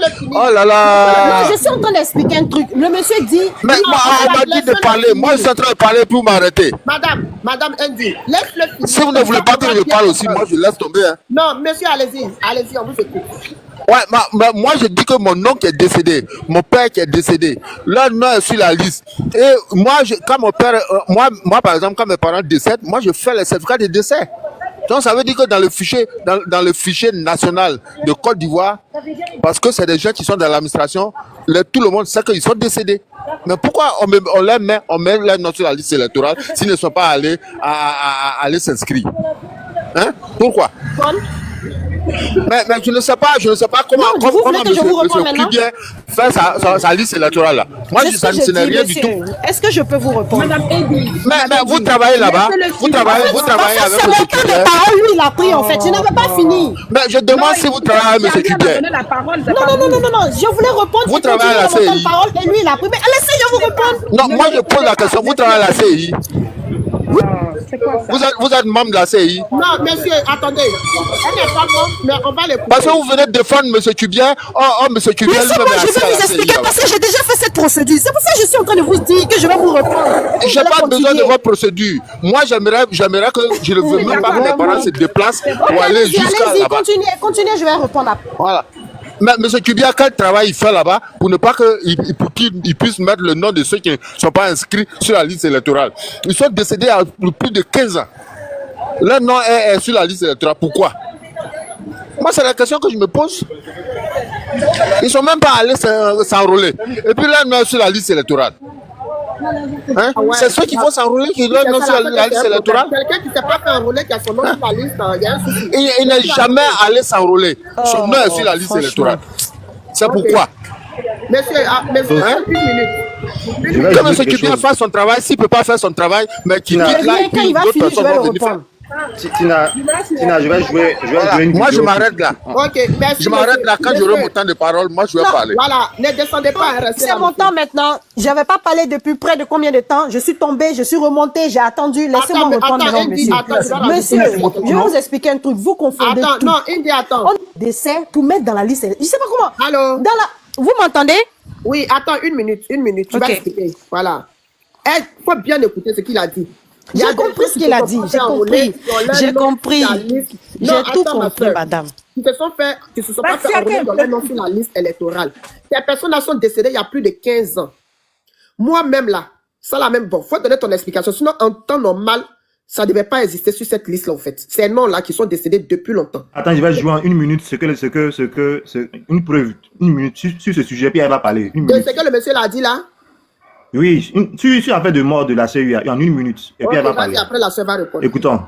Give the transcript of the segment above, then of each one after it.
Laisse-le finir. Oh là là. Non, je suis en train d'expliquer un truc. Le monsieur dit... Mais moi, on m'a dit de parler. Moi, je suis en train de parler pour m'arrêter. Madame Andy, laisse-le finir. Si vous ne voulez pas que je parle aussi, moi, je laisse tomber. Hein. Non, monsieur, allez-y, on vous écoute. Ouais, moi, je dis que mon oncle est décédé, mon père qui est décédé. Leur nom est sur la liste. Et moi, quand mon père, moi, par exemple, quand mes parents décèdent, moi, je fais les certificats de décès. Donc, ça veut dire que dans le fichier national de Côte d'Ivoire, parce que c'est des gens qui sont dans l'administration, tout le monde sait qu'ils sont décédés. Mais pourquoi on met leur nom sur la liste électorale s'ils ne sont pas allés s'inscrire? Hein? Pourquoi? Mais je ne sais pas comment M. Kibien fait sa liste électorale là. Moi, ce n'est rien du tout. Est-ce que je peux vous répondre? Mais vous travaillez là-bas, vous travaillez avec M. Kibien. C'est mon temps de parole, lui, il a pris en fait. Je n'avais pas fini. Mais je demande si vous travaillez avec M. Kibien. Non, je voulais répondre. Vous travaillez à la CI. Et lui, il a pris. Mais laissez-moi vous répondre. Non, moi, je pose la question. Vous travaillez à la CI. Vous êtes membre de la CI. Non, monsieur, attendez. Elle n'est pas membre, mais on va l'écouter. Parce que vous venez de défendre M. Kibien. M. Kibien lui-même est assis à la CI. Je vais vous expliquer parce que j'ai déjà fait cette procédure. C'est pour ça que je suis en train de vous dire que je vais vous répondre. Je n'ai pas besoin de votre procédure. Moi, j'aimerais que je ne veux même pas que mes parents se déplacent pour aller jusqu'à là-bas. Continuez, je vais répondre après. Voilà. Mais M. Kibia, quel travail il fait là-bas pour ne pas qu'il puisse mettre le nom de ceux qui ne sont pas inscrits sur la liste électorale? Ils sont décédés à plus de 15 ans. Leur nom est sur la liste électorale. Pourquoi? Moi, c'est la question que je me pose. Ils ne sont même pas allés s'enrôler. Et puis leur nom est sur la liste électorale. Hein? C'est ceux qui vont s'enrôler qui leur nom sur la liste électorale. Quelqu'un qui ne s'est pas fait enrôler, qui a son nom sur la liste, il y a un souci. Il n'est jamais allé s'enrôler. Son nom est sur la liste électorale. C'est pourquoi. Monsieur, une minute. Que M. Kibien fasse son travail, s'il ne peut pas faire son travail, mais qu'il quitte là et puis d'autres personnes vont venir faire. Tina, je vais jouer une vidéo. Moi, je m'arrête là. Ok, merci. Je m'arrête là. Quand j'aurai mon temps de parole, moi, je vais parler. Voilà, ne descendez pas. C'est mon temps maintenant. Je n'avais pas parlé depuis près de combien de temps? Je suis tombée, je suis remontée, j'ai attendu. Laissez-moi répondre maintenant, monsieur. Monsieur, je vais vous expliquer un truc. Vous confondez tout. Non, Indy, attends. On décès pour mettre dans la liste. Je ne sais pas comment. Allô? Vous m'entendez? Oui, attends, une minute. Tu vas expliquer. Voilà. Il faut bien écouter ce qu'il a dit. J'ai compris ce qu'il a dit, j'ai compris. J'ai tout compris, madame. Qui se sont pas fait enrôler dans leur nom sur la liste électorale. Ces personnes-là sont décédées il y a plus de 15 ans. Moi-même là, ça la même, bon, faut donner ton explication. Sinon, en temps normal, ça ne devait pas exister sur cette liste-là, en fait. Ces noms-là qui sont décédés depuis longtemps. Attends, je vais jouer en une minute une preuve, une minute sur ce sujet, puis elle va parler. De ce que le monsieur l'a dit là? Oui, sur l'affaire de mort de la CEI en une minute. Et puis elle va parler. Après, la sœur va répondre. Écoutons.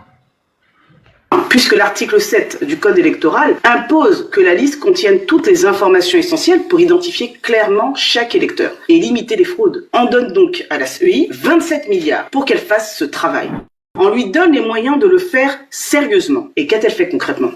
Puisque l'article 7 du Code électoral impose que la liste contienne toutes les informations essentielles pour identifier clairement chaque électeur et limiter les fraudes. On donne donc à la CEI 27 milliards pour qu'elle fasse ce travail. On lui donne les moyens de le faire sérieusement. Et qu'a-t-elle fait concrètement?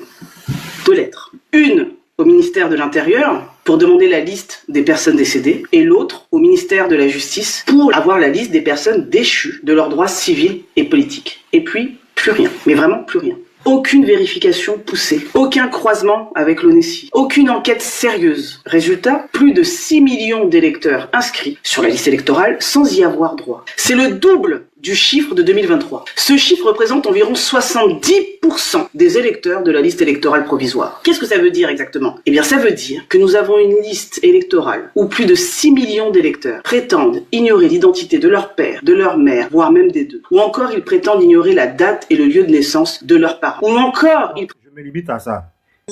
2 lettres. Une au ministère de l'Intérieur pour demander la liste des personnes décédées et l'autre au ministère de la Justice pour avoir la liste des personnes déchues de leurs droits civils et politiques. Et puis, plus rien. Mais vraiment plus rien. Aucune vérification poussée, aucun croisement avec l'ONESI, aucune enquête sérieuse. Résultat, plus de 6 millions d'électeurs inscrits sur la liste électorale sans y avoir droit. C'est le double du chiffre de 2023. Ce chiffre représente environ 70% des électeurs de la liste électorale provisoire. Qu'est-ce que ça veut dire exactement? Eh bien, ça veut dire que nous avons une liste électorale où plus de 6 millions d'électeurs prétendent ignorer l'identité de leur père, de leur mère, voire même des deux. Ou encore, ils prétendent ignorer la date et le lieu de naissance de leurs parents. Ou encore, ils... Je me limite à ça.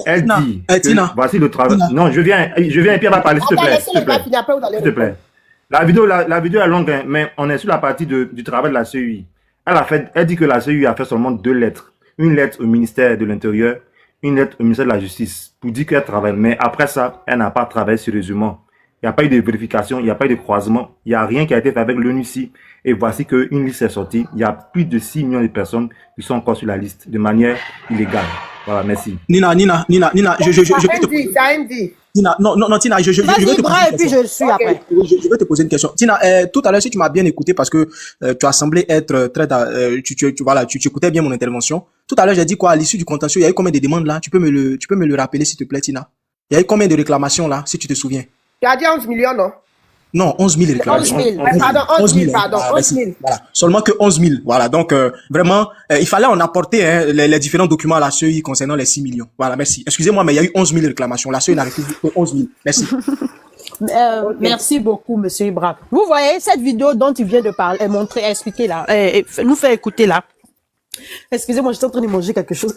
Elle dit que voici le travail. Non, je viens et puis elle va parler, s'il te plaît. La vidéo est longue, hein, mais on est sur la partie du travail de la CEI. Elle dit que la CEI a fait seulement 2 lettres. Une lettre au ministère de l'Intérieur, une lettre au ministère de la Justice, pour dire qu'elle travaille. Mais après ça, elle n'a pas travaillé sérieusement. Il n'y a pas eu de vérification, il n'y a pas eu de croisement, il n'y a rien qui a été fait avec l'ONUCI. Et voici qu'une liste est sortie. Il y a plus de 6 millions de personnes qui sont encore sur la liste de manière illégale. Voilà, merci. Nina, Tina, non, Tina, je vais te poser une question. Je suis après. Je vais te poser une question. Tina, tout à l'heure, si tu m'as bien écouté parce que tu as semblé être très, tu écoutais bien mon intervention. Tout à l'heure, j'ai dit quoi, à l'issue du contentieux, il y a eu combien de demandes là? Tu peux me le rappeler, s'il te plaît, Tina? Il y a eu combien de réclamations là, si tu te souviens? Tu as dit 11 millions, non? Non, 11 000 réclamations. 11 000. Pardon, 11 000, pardon, 11 000. Voilà. Seulement que 11 000. Voilà. Donc, vraiment, il fallait en apporter les différents documents à la CEI concernant les 6 millions. Voilà, merci. Excusez-moi, mais il y a eu 11 000 réclamations. La CEI n'a refusé que 11 000. Merci. Merci beaucoup, monsieur Ibra. Vous voyez cette vidéo dont il vient de parler, montrer, expliquer là, nous faire écouter là. Excusez-moi, j'étais en train de manger quelque chose.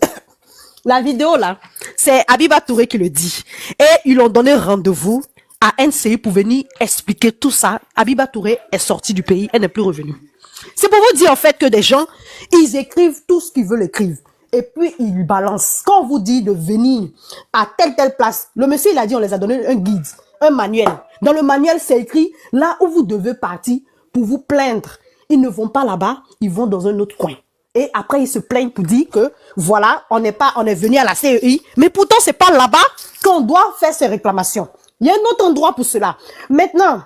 La vidéo là, c'est Habiba Touré qui le dit. Et ils ont donné rendez-vous à NCI pour venir expliquer tout ça. Habiba Touré est sortie du pays, elle n'est plus revenue. C'est pour vous dire en fait que des gens, ils écrivent tout ce qu'ils veulent écrire. Et puis ils balancent. Quand on vous dit de venir à telle place, le monsieur il a dit on les a donné un guide, un manuel. Dans le manuel c'est écrit là où vous devez partir pour vous plaindre. Ils ne vont pas là-bas, ils vont dans un autre coin. Et après, ils se plaignent pour dire que, voilà, on est venu à la CEI, mais pourtant, c'est pas là-bas qu'on doit faire ces réclamations. Il y a un autre endroit pour cela. Maintenant,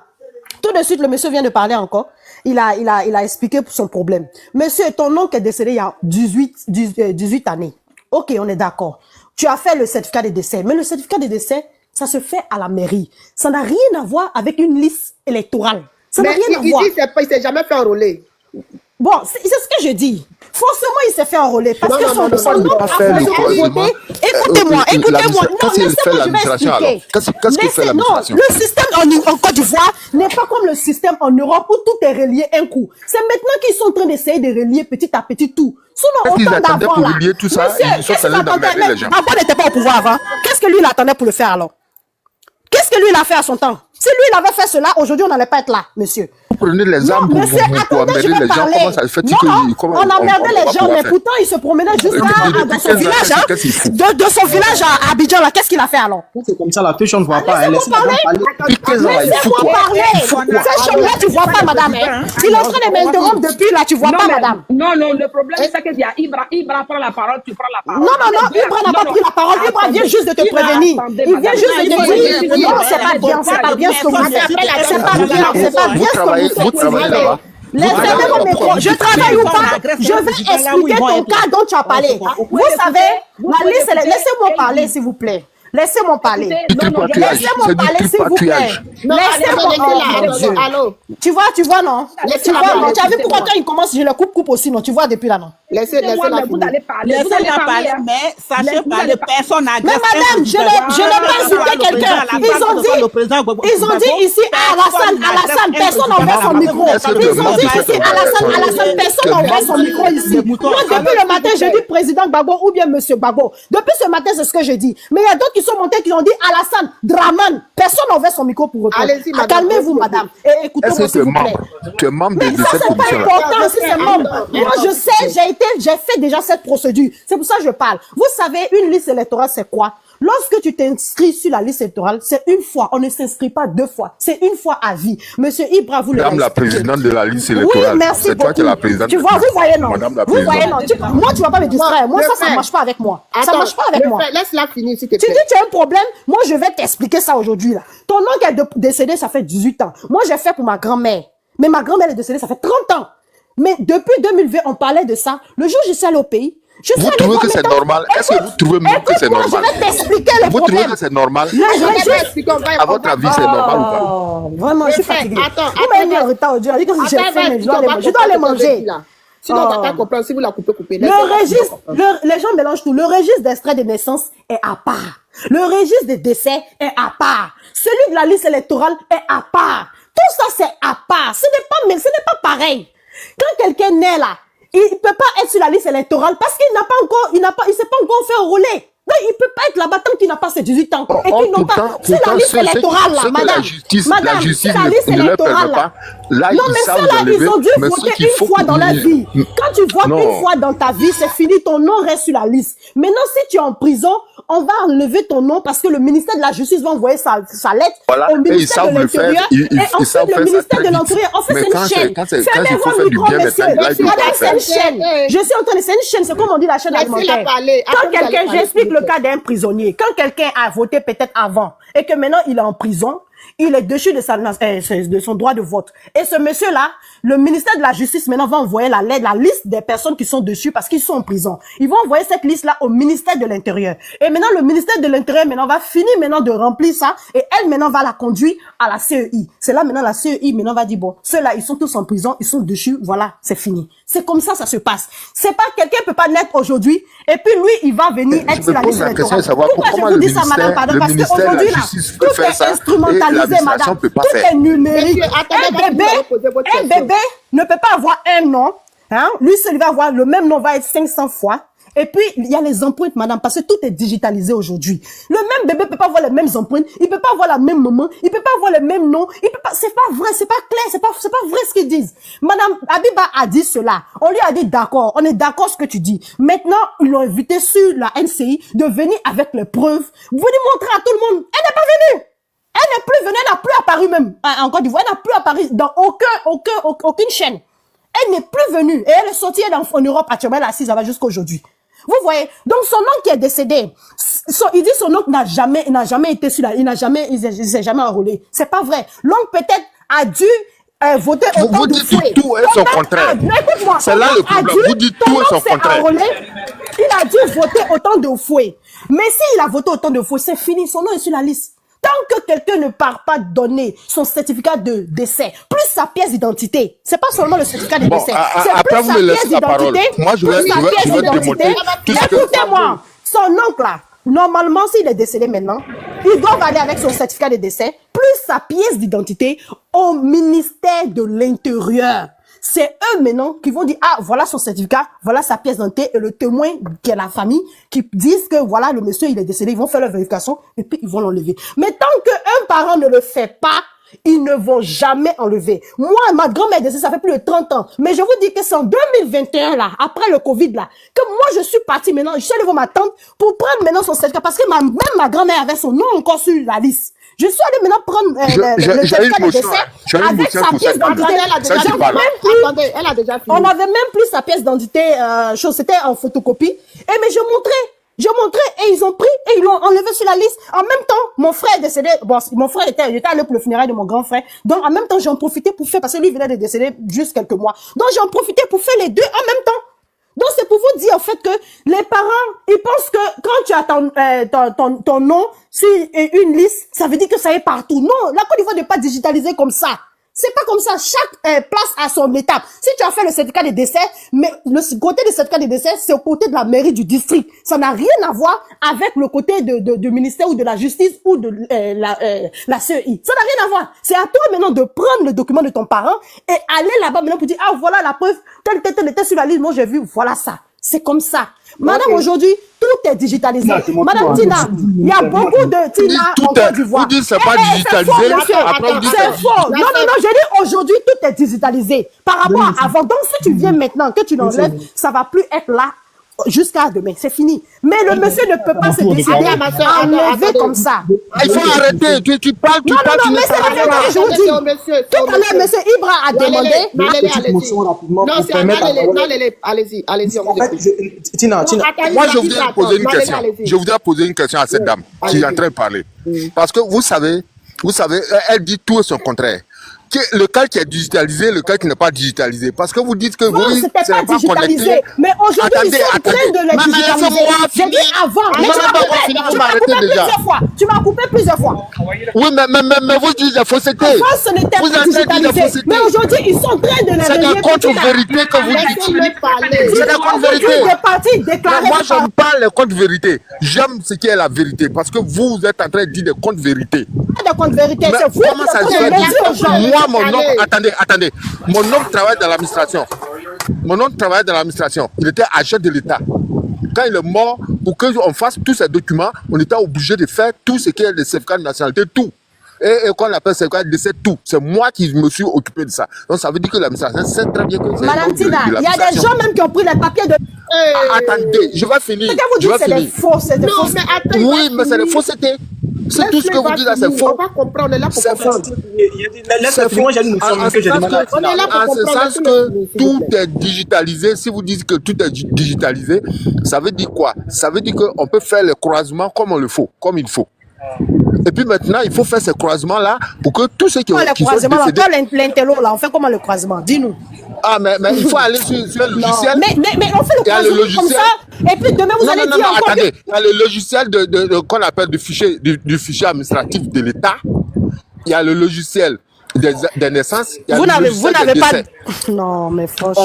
tout de suite, le monsieur vient de parler encore. Il a expliqué son problème. Monsieur, ton oncle est décédé il y a 18 années. Ok, on est d'accord. Tu as fait le certificat de décès. Mais le certificat de décès, ça se fait à la mairie. Ça n'a rien à voir avec une liste électorale. Ça n'a rien à voir. Il s'est jamais fait enrôler. Bon, c'est ce que je dis. Forcément, il s'est fait enrôler parce que son nom a voté. Écoutez-moi. Qu'est-ce qu'il fait l'administration alors? Qu'est-ce qu'il fait l'administration? Le système en Côte d'Ivoire n'est pas comme le système en Europe où tout est relié un coup. C'est maintenant qu'ils sont en train d'essayer de relier petit à petit tout. Sinon, autant d'avant là. Relier tout ça, ils sont allés d'emmerder les gens. Avant, il n'était pas au pouvoir avant. Qu'est-ce que lui, il attendait pour le faire alors? Qu'est-ce que lui, il a fait à son temps? Si lui, il avait fait cela, aujourd'hui, on n'allait pas être là, monsieur. Vous prenez les armes pour emmerder les gens. Comment ça fait on emmerdait les gens, mais pourtant, il se promenait juste là, dans son village. De son village à Abidjan, là, qu'est-ce qu'il a fait alors? C'est comme ça, la fiche, on ne voit pas. Laissez-moi parler. Cette chose-là, tu ne vois pas, madame. Il est en train de m'interrompre depuis là, tu ne vois pas, madame. Non, le problème, c'est que Ibra prend la parole, tu prends la parole. Non, Ibra n'a pas pris la parole. Ibra vient juste de te prévenir. Il vient juste de te dire, non, c'est pas bien, c'est pas bien ce que vous faites. C'est pas bien, c'est pas bien ce que vous faites. Vous travaillez là-bas? Laissez-moi mon micro. Je travaille ou pas? Je vais expliquer ton cas dont tu as parlé. Vous savez, la liste, laissez-moi parler, s'il vous plaît. Laissez-moi parler. Laissez-moi parler, s'il vous plaît. Laissez-moi parler. Tu vois, non? Tu vois, non? Tu as vu pourquoi quand il commence, je le coupe aussi, non? Tu vois depuis là, non? Laissez-la parler, mais sachez pas de personne agresse. Mais madame, je n'ai pas insulté quelqu'un. Ils ont dit ici à Alassane, personne n'envoie son micro. Ils ont dit ici à Alassane, personne n'envoie son micro ici. Moi, depuis le matin, je dis président Gbagbo ou bien monsieur Gbagbo. Depuis ce matin, c'est ce que je dis. Mais il y a d'autres qui sont montés qui ont dit Alassane, Draman, personne n'envoie son micro pour répondre. Calmez-vous, madame. Et écoutez-moi, s'il vous plaît. Tu es membre de cette commission. C'est pas important si c'est membre. Moi, je sais, j'ai fait déjà cette procédure. C'est pour ça que je parle. Vous savez, une liste électorale, c'est quoi? Lorsque tu t'inscris sur la liste électorale, c'est une fois. On ne s'inscrit pas deux fois. C'est une fois à vie. Monsieur Ibra, vous le Madame la présidente de la liste électorale. Oui, merci beaucoup. C'est toi qui es la présidente. Tu vois, vous voyez, non? Vous voyez, non? Moi, tu vas pas me distraire. Moi, ça marche pas avec moi. Ça marche pas avec moi. Laisse-la finir, s'il te plaît. Tu dis, tu as un problème. Moi, je vais t'expliquer ça aujourd'hui, là. Ton oncle est décédé, ça fait 18 ans. Moi, j'ai fait pour ma grand-mère. Mais ma grand-mère est décédée, ça fait 30 ans. Mais depuis 2020, on parlait de ça. Le jour où je suis allée au pays, vous trouvez que c'est normal? Est-ce que vous trouvez même que c'est normal? Je vais t'expliquer le problème. Vous trouvez que c'est normal? À votre avis, c'est normal ou pas? Vraiment, je suis fatiguée. Vous m'avez mis en retard aujourd'hui. Je dois les manger. Sinon, on va pas comprendre. Si vous la coupez. Le registre, les gens mélangent tout. Le registre d'extrait de naissance est à part. Le registre des décès est à part. Celui de la liste électorale est à part. Tout ça, c'est à part. Ce n'est pas pareil. Quand quelqu'un naît là, il ne peut pas être sur la liste électorale parce qu'il il s'est pas encore fait enrôler. Non, il ne peut pas être là-bas tant qu'il n'a pas ses 18 ans. Et qu'il n'a pas. C'est la liste électorale, là, madame. La justice la liste ne leur permet pas. Là, non, mais ça, là, ils ont dû voter une fois dans leur vie. Quand tu votes une fois dans ta vie, c'est fini, ton nom reste sur la liste. Maintenant, si tu es en prison, on va enlever ton nom parce que le ministère de la Justice va envoyer sa lettre au ministère de l'Intérieur. Et ensuite, le ministère de l'Intérieur, en fait, c'est une chaîne. Fermez-moi le micro, monsieur. Madame, c'est une chaîne. Je suis en train de... C'est une chaîne, c'est comme on dit la chaîne alimentaire. Quand quelqu'un, j'explique le cas d'un prisonnier. Quand quelqu'un a voté peut-être avant et que maintenant il est en prison, il est dessus de son droit de vote. Et ce monsieur-là, le ministère de la Justice maintenant va envoyer la liste des personnes qui sont dessus parce qu'ils sont en prison. Ils vont envoyer cette liste-là au ministère de l'Intérieur. Et maintenant, le ministère de l'Intérieur maintenant va finir maintenant de remplir ça et elle maintenant va la conduire à la CEI. C'est là maintenant la CEI maintenant va dire bon, ceux-là ils sont tous en prison, ils sont dessus, voilà, c'est fini. C'est comme ça se passe. C'est pas quelqu'un peut pas naître aujourd'hui et puis lui il va venir être sur la liste électorale. Pourquoi je vous dis ça, madame, pardon, parce qu'aujourd'hui là, tout est instrumentalisé, madame, tout est numérique. Un bébé ne peut pas avoir un nom, hein? Lui seul il va avoir le même nom, va être 500 fois. Et puis, il y a les empreintes, madame, parce que tout est digitalisé aujourd'hui. Le même bébé peut pas avoir les mêmes empreintes, il peut pas avoir la même maman, il peut pas avoir le même nom, il peut pas, c'est pas vrai, c'est pas clair, c'est pas vrai ce qu'ils disent. Madame Habiba a dit cela. On lui a dit d'accord, on est d'accord ce que tu dis. Maintenant, ils l'ont invité sur la NCI de venir avec les preuves. Vous lui montrer à tout le monde. Elle n'est pas venue. Elle n'est plus venue, elle n'a plus apparu même en Côte d'Ivoire, elle n'a plus apparu dans aucune chaîne. Elle n'est plus venue et elle est sortie en Europe actuellement, elle est assise là-bas jusqu'à aujourd'hui. Vous voyez, donc son oncle qui est décédé, il dit son oncle n'a jamais été sur il s'est jamais enrôlé. C'est pas vrai. L'oncle peut-être a dû voter autant de fouet. Tout est son contraire. Écoute-moi. C'est là le problème. Vous dites tout est son contraire. Il a dû voter autant de fouet. Mais s'il a voté autant de fouet, c'est fini. Son nom est sur la liste. Tant que quelqu'un ne part pas donner son certificat de décès, plus sa pièce d'identité, c'est pas seulement le certificat de décès, c'est plus sa pièce d'identité, moi, je vais démontrer tout ce que... Écoutez-moi, son oncle là, normalement, s'il est décédé maintenant, il doit aller avec son certificat de décès, plus sa pièce d'identité au ministère de l'Intérieur. C'est eux maintenant qui vont dire, ah, voilà son certificat, voilà sa pièce d'identité et le témoin qui est la famille qui disent que voilà, le monsieur, il est décédé, ils vont faire leur vérification et puis ils vont l'enlever. Mais tant qu'un parent ne le fait pas, ils ne vont jamais enlever. Moi, ma grand-mère est décédée, ça fait plus de 30 ans. Mais je vous dis que c'est en 2021, là, après le Covid, là, que moi, je suis partie maintenant, je suis allée voir ma tante pour prendre maintenant son certificat parce que même ma grand-mère avait son nom encore sur la liste. Je suis allée maintenant prendre le certificat de décès avec sa pièce d'identité. Elle a déjà fini. On n'avait même plus sa pièce d'identité, c'était en photocopie. Mais je montrais et ils ont pris et ils l'ont enlevé sur la liste. En même temps, mon frère est décédé. Bon, mon frère j'étais allé pour le funérail de mon grand frère. Donc, en même temps, j'en profitais pour faire, parce que lui venait de décéder juste quelques mois. Donc, j'en profitais pour faire les deux en même temps. Donc, c'est pour vous dire, en fait, que les parents, ils pensent que quand tu as ton nom sur une liste, ça veut dire que ça est partout. Non, la Côte d'Ivoire n'est pas digitalisée comme ça. C'est pas comme ça. Chaque place a son étape. Si tu as fait le certificat de décès, mais le côté du certificat de décès, c'est au côté de la mairie du district. Ça n'a rien à voir avec le côté du ministère ou de la justice ou de la CEI. Ça n'a rien à voir. C'est à toi maintenant de prendre le document de ton parent et aller là-bas maintenant pour dire, ah voilà la preuve, tel était sur la liste, moi j'ai vu, voilà ça. C'est comme ça. Madame, aujourd'hui, tout est digitalisé. Madame Tina, il y a beaucoup de Tina en Côte d'Ivoire. Vous dites c'est pas digitalisé. C'est faux. Non, je dis aujourd'hui, tout est digitalisé. Par rapport à avant. Donc, si tu viens maintenant, que tu l'enlèves, ça va plus être là jusqu'à demain. C'est fini. Mais le monsieur ne peut pas se décider à enlever comme ça. Il faut arrêter. Tu parles, non, mais c'est la vérité. Je vous dis. Tout à l'heure, monsieur Ibra a demandé. Allez-y. Tina. Moi, je voudrais poser une question. Je voudrais poser une question à cette dame qui est en train de parler. Parce que vous savez, elle dit tout et son contraire. Lequel qui est digitalisé, lequel qui n'est pas digitalisé. Parce que vous dites que non, oui, c'était pas digitalisé. Mais aujourd'hui, ils sont en train de le digitaliser. J'ai dit avant. Mais tu m'as coupé plusieurs fois. Oui, mais vous dites la fausseté. Avant, ce n'était pas digitalisé. Mais aujourd'hui, ils sont en train de le c'est la contre-vérité que vous dites. C'est la contre-vérité. Moi, je ne parle de contre-vérité. J'aime ce qui est la vérité. Parce que vous êtes en train de dire des contre-vérités. Pas de contre-vérité. C'est vous comment ça se fait? Moi, mon oncle, attendez. Mon oncle travaille dans l'administration. Il était agent de l'État. Quand il est mort, pour qu'on fasse tous ces documents, on était obligé de faire tout ce qui est le certificat de nationalité, tout. Et qu'on appelle certificat de décès, tout. C'est moi qui me suis occupé de ça. Donc ça veut dire que l'administration sait très bien que c'est... Madame Tina, il y a des gens même qui ont pris les papiers de... Attendez, je vais finir. Vous dites c'est des faux, c'est des fausses. Oui, mais c'est des faussetés. C'est tout ce que vous dites là, c'est faux. On va comprendre, on est là pour comprendre. En ce sens que tout est digitalisé. Si vous dites que tout est digitalisé, ça veut dire quoi? Ça veut dire qu'on peut faire les croisements comme il faut. Et puis maintenant, il faut faire ces croisements-là pour que tous ceux qui Comment le sont croisement là? décédés... Toi, l'intello là, on fait comment le croisement? Dis-nous. Ah, mais il faut aller sur le Non, logiciel. mais on fait le Il y a le croisement comme logiciel. ça. Et puis demain, vous Non, allez non, non, dire non, encore. attendez. Il y a le logiciel qu'on appelle du fichier administratif de l'État. Il y a le logiciel des naissances. Il y a Vous le n'avez logiciel des pas. décès. Non, mais franchement.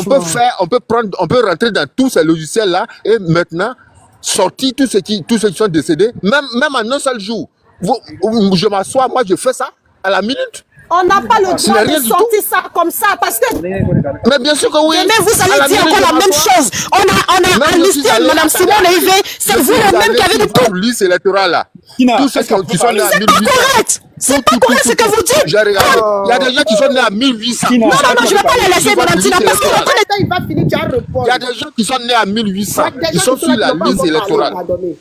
On peut rentrer dans tous ces logiciels-là et maintenant sortir tous ceux qui sont décédés, même en un seul jour. Je m'assois, moi je fais ça à la minute. On n'a pas le Ce droit n'est rien de du sortir ça comme ça parce que Mais bien sûr que oui. demain vous À allez dire minute, encore je la même m'assois. chose. On a Même je suis enlisté allé- Mme Simone Levé. C'est Je vous suis même allé qui avez sur le temps. votre liste électorale là. Tina, Tous ceux qui sont nés en C'est pas 1800. correct. C'est pas correct ce que vous dites. J'ai regardé. Il y a des gens qui sont nés en 1800. Tina. Non, je ne vais pas les laisser, Mme Tina, parce que Quand il va finir, tu vas répondre. Il y a des gens qui sont nés en 1800. Des gens Ils sont qui sur la là, qui n'ont pas liste encore parlé, électorale. pardonnez.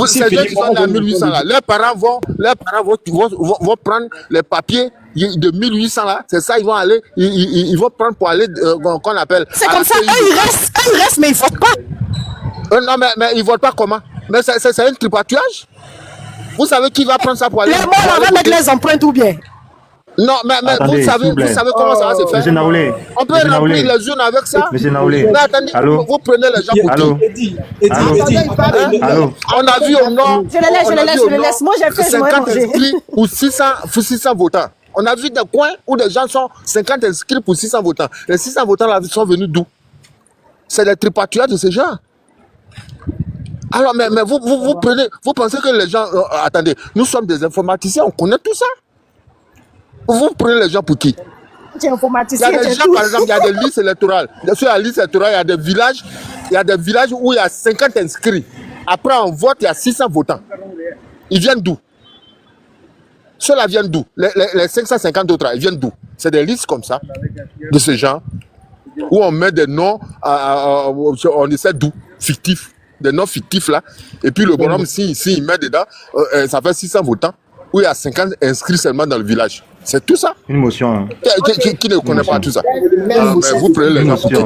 Ces gens qui sont nés en 1800 là, leurs parents vont prendre les papiers de 1800 là. C'est ça, ils vont aller, ils vont prendre pour aller, qu'on appelle. c'est à comme la ça. CI. Eux, ils restent, mais ils ne votent pas. Non, mais ils votent pas comment? Mais c'est un tripatouage. Vous savez qui va prendre ça pour aller? Les morts, on va mettre les empreintes ou bien. Non, mais Attendez, vous savez comment ça va se faire? Monsieur Naoulé. On peut Monsieur remplir Naoulé. les zones avec ça. Monsieur Naoulé. Mais attendez, Allô? vous prenez les gens pour Allô? qui? Eddie, Allô? On a vu au nord. Je le laisse. Moi, j'ai fait, je vais 50 manger. inscrits pour 600 votants. On a vu des coins où des gens sont 50 inscrits pour 600 votants. Les 600 votants là sont venus d'où? C'est les tripatouages de ces gens. Alors, mais vous pensez que les gens... attendez, nous sommes des informaticiens, on connaît tout ça. Vous prenez les gens pour qui? Tu es Il y informaticien, a des tu es gens, tout. par exemple, il y a des listes électorales. Sur la liste électorale, il y a des villages où il y a 50 inscrits. Après, on vote, il y a 600 votants. Ils viennent d'où? Ceux-là viennent d'où? Les 550 autres, ils viennent d'où? C'est des listes comme ça, de ces gens, où on met des noms, on essaie d'où? Fictifs. Des noms fictifs là. Et puis le bonhomme, s'il met dedans, ça fait 600 votants, où il y a 50 inscrits seulement dans le village. C'est tout ça. Une motion. Hein. Qui ne connaît pas tout ça? Mais Vous prenez les gens pour qui?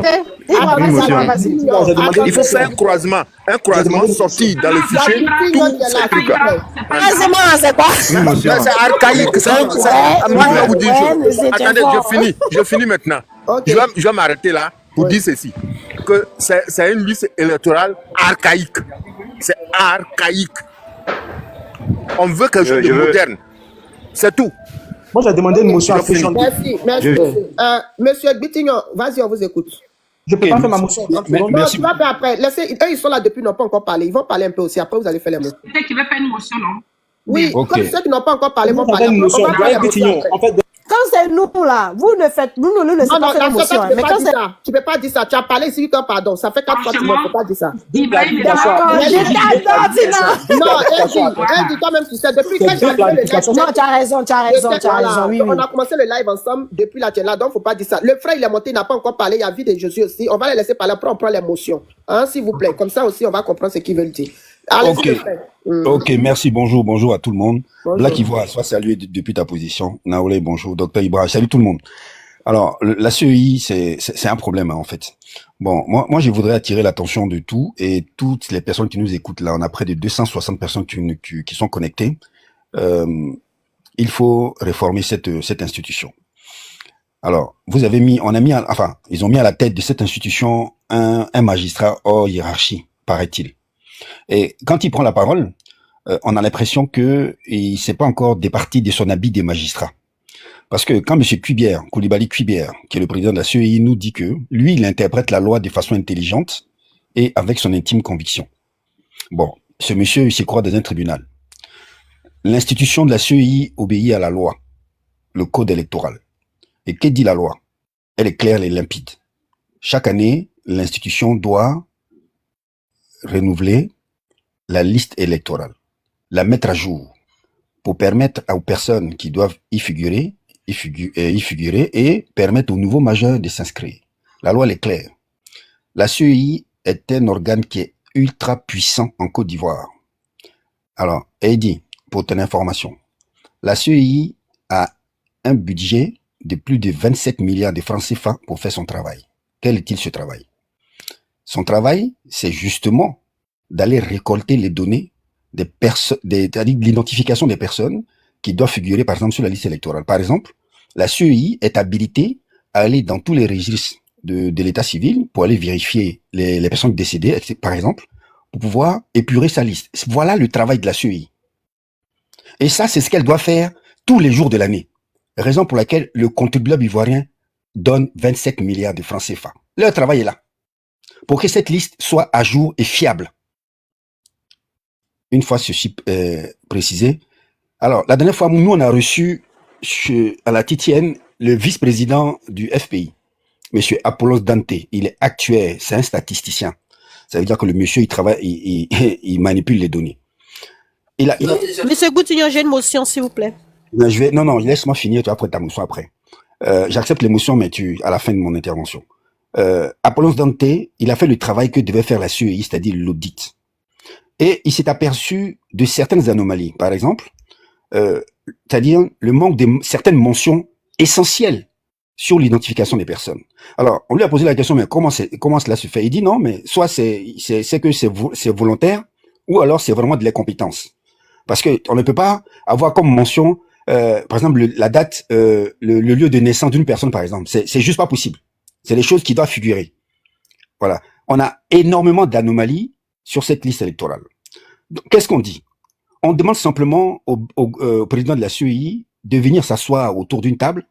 Vas-y. Il faut faire un croisement sorti dans le fichier, tous ces trucs-là. C'est quoi? Une motion. C'est archaïque. Moi, je vais vous dire une chose. Attendez, je finis maintenant. Ok. Je vais m'arrêter là pour dire ceci. Que c'est une liste électorale archaïque. C'est archaïque. On veut quelque chose de moderne. C'est tout. Moi, j'ai demandé une motion à Féchon. Merci. Monsieur Bitignon, vas-y, on vous écoute. Je ne peux pas faire ma motion. Non, tu vas faire après. Laissez, eux, ils sont là depuis, ils n'ont pas encore parlé. Ils vont parler un peu aussi. Après, vous allez faire les mots. Peut-être qu'il va faire une motion, non? Oui, Ok. comme ceux qui n'ont pas encore parlé vont On va parler. faire une On motion. va faire les motions Pétillon. après. En fait, Quand c'est nous là, vous ne laissez Non, pas non, faire là, l'émotion. tu Mais peux quand pas dire c'est... ça. Tu peux pas dire ça. Tu as parlé ici, pardon. Ça fait 4 fois que tu ne peux pas dire ça. Ibrahim est D'accord, d'accord. je t'adore, Tina. Non, elle dit toi-même, tu sais, depuis quand j'ai fait le live. Non, tu as raison, oui. On a commencé le live ensemble depuis la là, donc il ne faut pas dire ça. Le frère, il est monté, il n'a pas encore parlé, il y a vu de Jésus aussi. On va les laisser parler, après on prend l'émotion. Hein, s'il vous plaît. Comme ça aussi, on va comprendre ce qu'ils veulent dire. Allez, Ok. s'il vous plaît. Ok, merci, bonjour à tout le monde. Bonjour. Black Ivoire, sois salué depuis ta position. Naoulé, bonjour. Docteur Ibrahim, salut tout le monde. Alors, la CEI, c'est un problème, hein, en fait. Bon, moi, je voudrais attirer l'attention de tout et toutes les personnes qui nous écoutent là. On a près de 260 personnes qui sont connectées. Il faut réformer cette institution. Alors, ils ont mis à la tête de cette institution un magistrat hors hiérarchie, paraît-il. Et quand il prend la parole, on a l'impression que il s'est pas encore départi de son habit des magistrats. Parce que quand M. Koulibaly Kuibière, qui est le président de la CEI, nous dit que lui, il interprète la loi de façon intelligente et avec son intime conviction. Bon, ce monsieur, il se croit dans un tribunal. L'institution de la CEI obéit à la loi, le code électoral. Et que dit la loi? Elle est claire et limpide. Chaque année, l'institution doit renouveler la liste électorale, la mettre à jour pour permettre aux personnes qui doivent y figurer et permettre aux nouveaux majeurs de s'inscrire. La loi elle est claire. La CEI est un organe qui est ultra puissant en Côte d'Ivoire. Alors, Eddie, pour ton information, la CEI a un budget de plus de 27 milliards de francs CFA pour faire son travail. Quel est-il ce travail? Son travail, c'est justement d'aller récolter les données c'est-à-dire l'identification des personnes qui doivent figurer, par exemple, sur la liste électorale. Par exemple, la CEI est habilitée à aller dans tous les registres de l'état civil pour aller vérifier les personnes décédées, par exemple, pour pouvoir épurer sa liste. Voilà le travail de la CEI. Et ça, c'est ce qu'elle doit faire tous les jours de l'année. Raison pour laquelle le contribuable ivoirien donne 27 milliards de francs CFA. Leur travail est là. Pour que cette liste soit à jour et fiable. Une fois ceci précisé. Alors, la dernière fois, nous, on a reçu à la TTN le vice-président du FPI, monsieur Apollos Dante. Il est actuaire, c'est un statisticien. Ça veut dire que le monsieur, il travaille, il manipule les données. Monsieur Goutignon, j'ai une motion, s'il vous plaît. Non, laisse-moi finir, tu vas prendre ta motion après. J'accepte l'émotion, mais à la fin de mon intervention. Apollos Dante, il a fait le travail que devait faire la CEI, c'est-à-dire l'audit. Et il s'est aperçu de certaines anomalies. Par exemple, c'est-à-dire le manque de certaines mentions essentielles sur l'identification des personnes. Alors, on lui a posé la question, mais comment cela se fait? Il dit non, mais soit c'est que c'est volontaire, ou alors c'est vraiment de l'incompétence. Parce que on ne peut pas avoir comme mention, par exemple, la date, le lieu de naissance d'une personne, par exemple. C'est juste pas possible. C'est des choses qui doivent figurer. Voilà. On a énormément d'anomalies sur cette liste électorale. Qu'est-ce qu'on dit? On demande simplement au président de la CEI de venir s'asseoir autour d'une table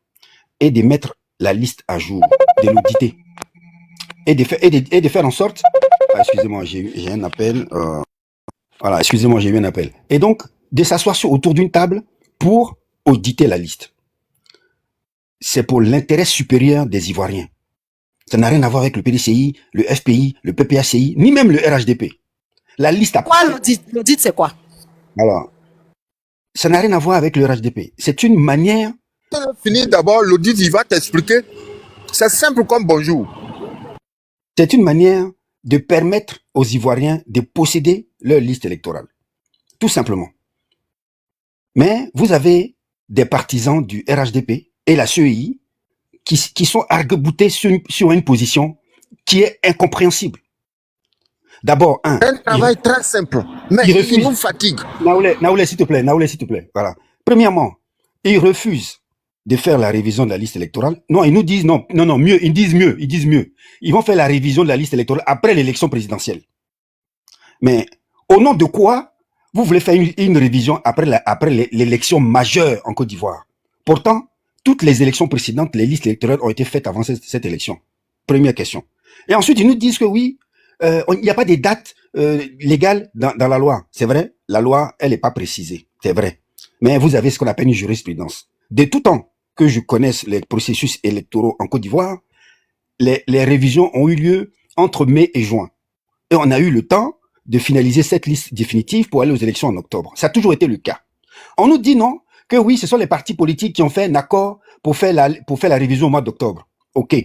et de mettre la liste à jour, de l'auditer. Et de faire en sorte... excusez-moi, j'ai un appel. Voilà, excusez-moi, j'ai eu un appel. Et donc, de s'asseoir autour d'une table pour auditer la liste. C'est pour l'intérêt supérieur des Ivoiriens. Ça n'a rien à voir avec le PDCI, le FPI, le PPACI, ni même le RHDP. La liste a... Quoi l'audit? L'audit, c'est quoi? Alors, ça n'a rien à voir avec le RHDP. C'est une manière... Finir d'abord, l'audit, il va t'expliquer. C'est simple comme bonjour. C'est une manière de permettre aux Ivoiriens de posséder leur liste électorale. Tout simplement. Mais vous avez des partisans du RHDP et la CEI qui sont arc-boutés sur une position qui est incompréhensible. D'abord, un travail très simple, mais il nous fatigue. Naoulé, s'il te plaît. Voilà. Premièrement, ils refusent de faire la révision de la liste électorale. Non, ils nous disent mieux. Ils disent mieux. Ils vont faire la révision de la liste électorale après l'élection présidentielle. Mais au nom de quoi vous voulez faire une révision après l'élection majeure en Côte d'Ivoire? Pourtant, toutes les élections précédentes, les listes électorales ont été faites avant cette élection. Première question. Et ensuite, ils nous disent que oui, il n'y a pas de date légale dans la loi. C'est vrai, la loi, elle n'est pas précisée. C'est vrai. Mais vous avez ce qu'on appelle une jurisprudence. De tout temps que je connaisse les processus électoraux en Côte d'Ivoire, les révisions ont eu lieu entre mai et juin. Et on a eu le temps de finaliser cette liste définitive pour aller aux élections en octobre. Ça a toujours été le cas. On nous dit non, que oui, ce sont les partis politiques qui ont fait un accord pour faire la révision au mois d'octobre. OK.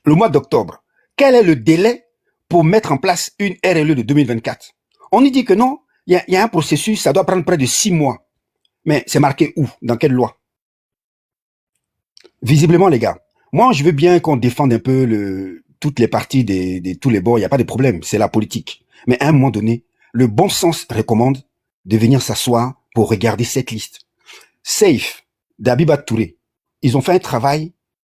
Le mois d'octobre, quel est le délai pour mettre en place une RLE de 2024? On nous dit que non, il y a un processus, ça doit prendre près de 6 mois. Mais c'est marqué où? Dans quelle loi? Visiblement, les gars, moi, je veux bien qu'on défende un peu toutes les parties de tous les bords, il n'y a pas de problème, c'est la politique. Mais à un moment donné, le bon sens recommande de venir s'asseoir pour regarder cette liste. Safe, d'Abibat Touré, ils ont fait un travail,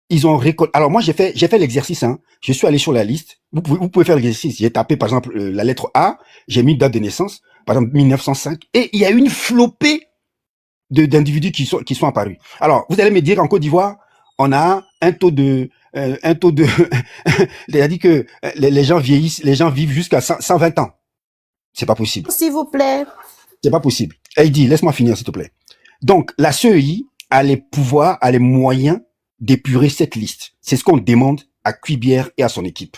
ils ont récolté. Alors moi, j'ai fait l'exercice, hein. Je suis allé sur la liste. Vous pouvez faire l'exercice. J'ai tapé, par exemple, la lettre A, j'ai mis date de naissance, par exemple, 1905, et il y a une flopée d'individus qui sont apparus. Alors, vous allez me dire, en Côte d'Ivoire, on a un taux de, il a dit que les gens vieillissent, les gens vivent jusqu'à 120 ans. C'est pas possible. S'il vous plaît. C'est pas possible. Heidi, laisse-moi finir, s'il te plaît. Donc, la CEI a les pouvoirs, a les moyens d'épurer cette liste. C'est ce qu'on demande à Cuibière et à son équipe.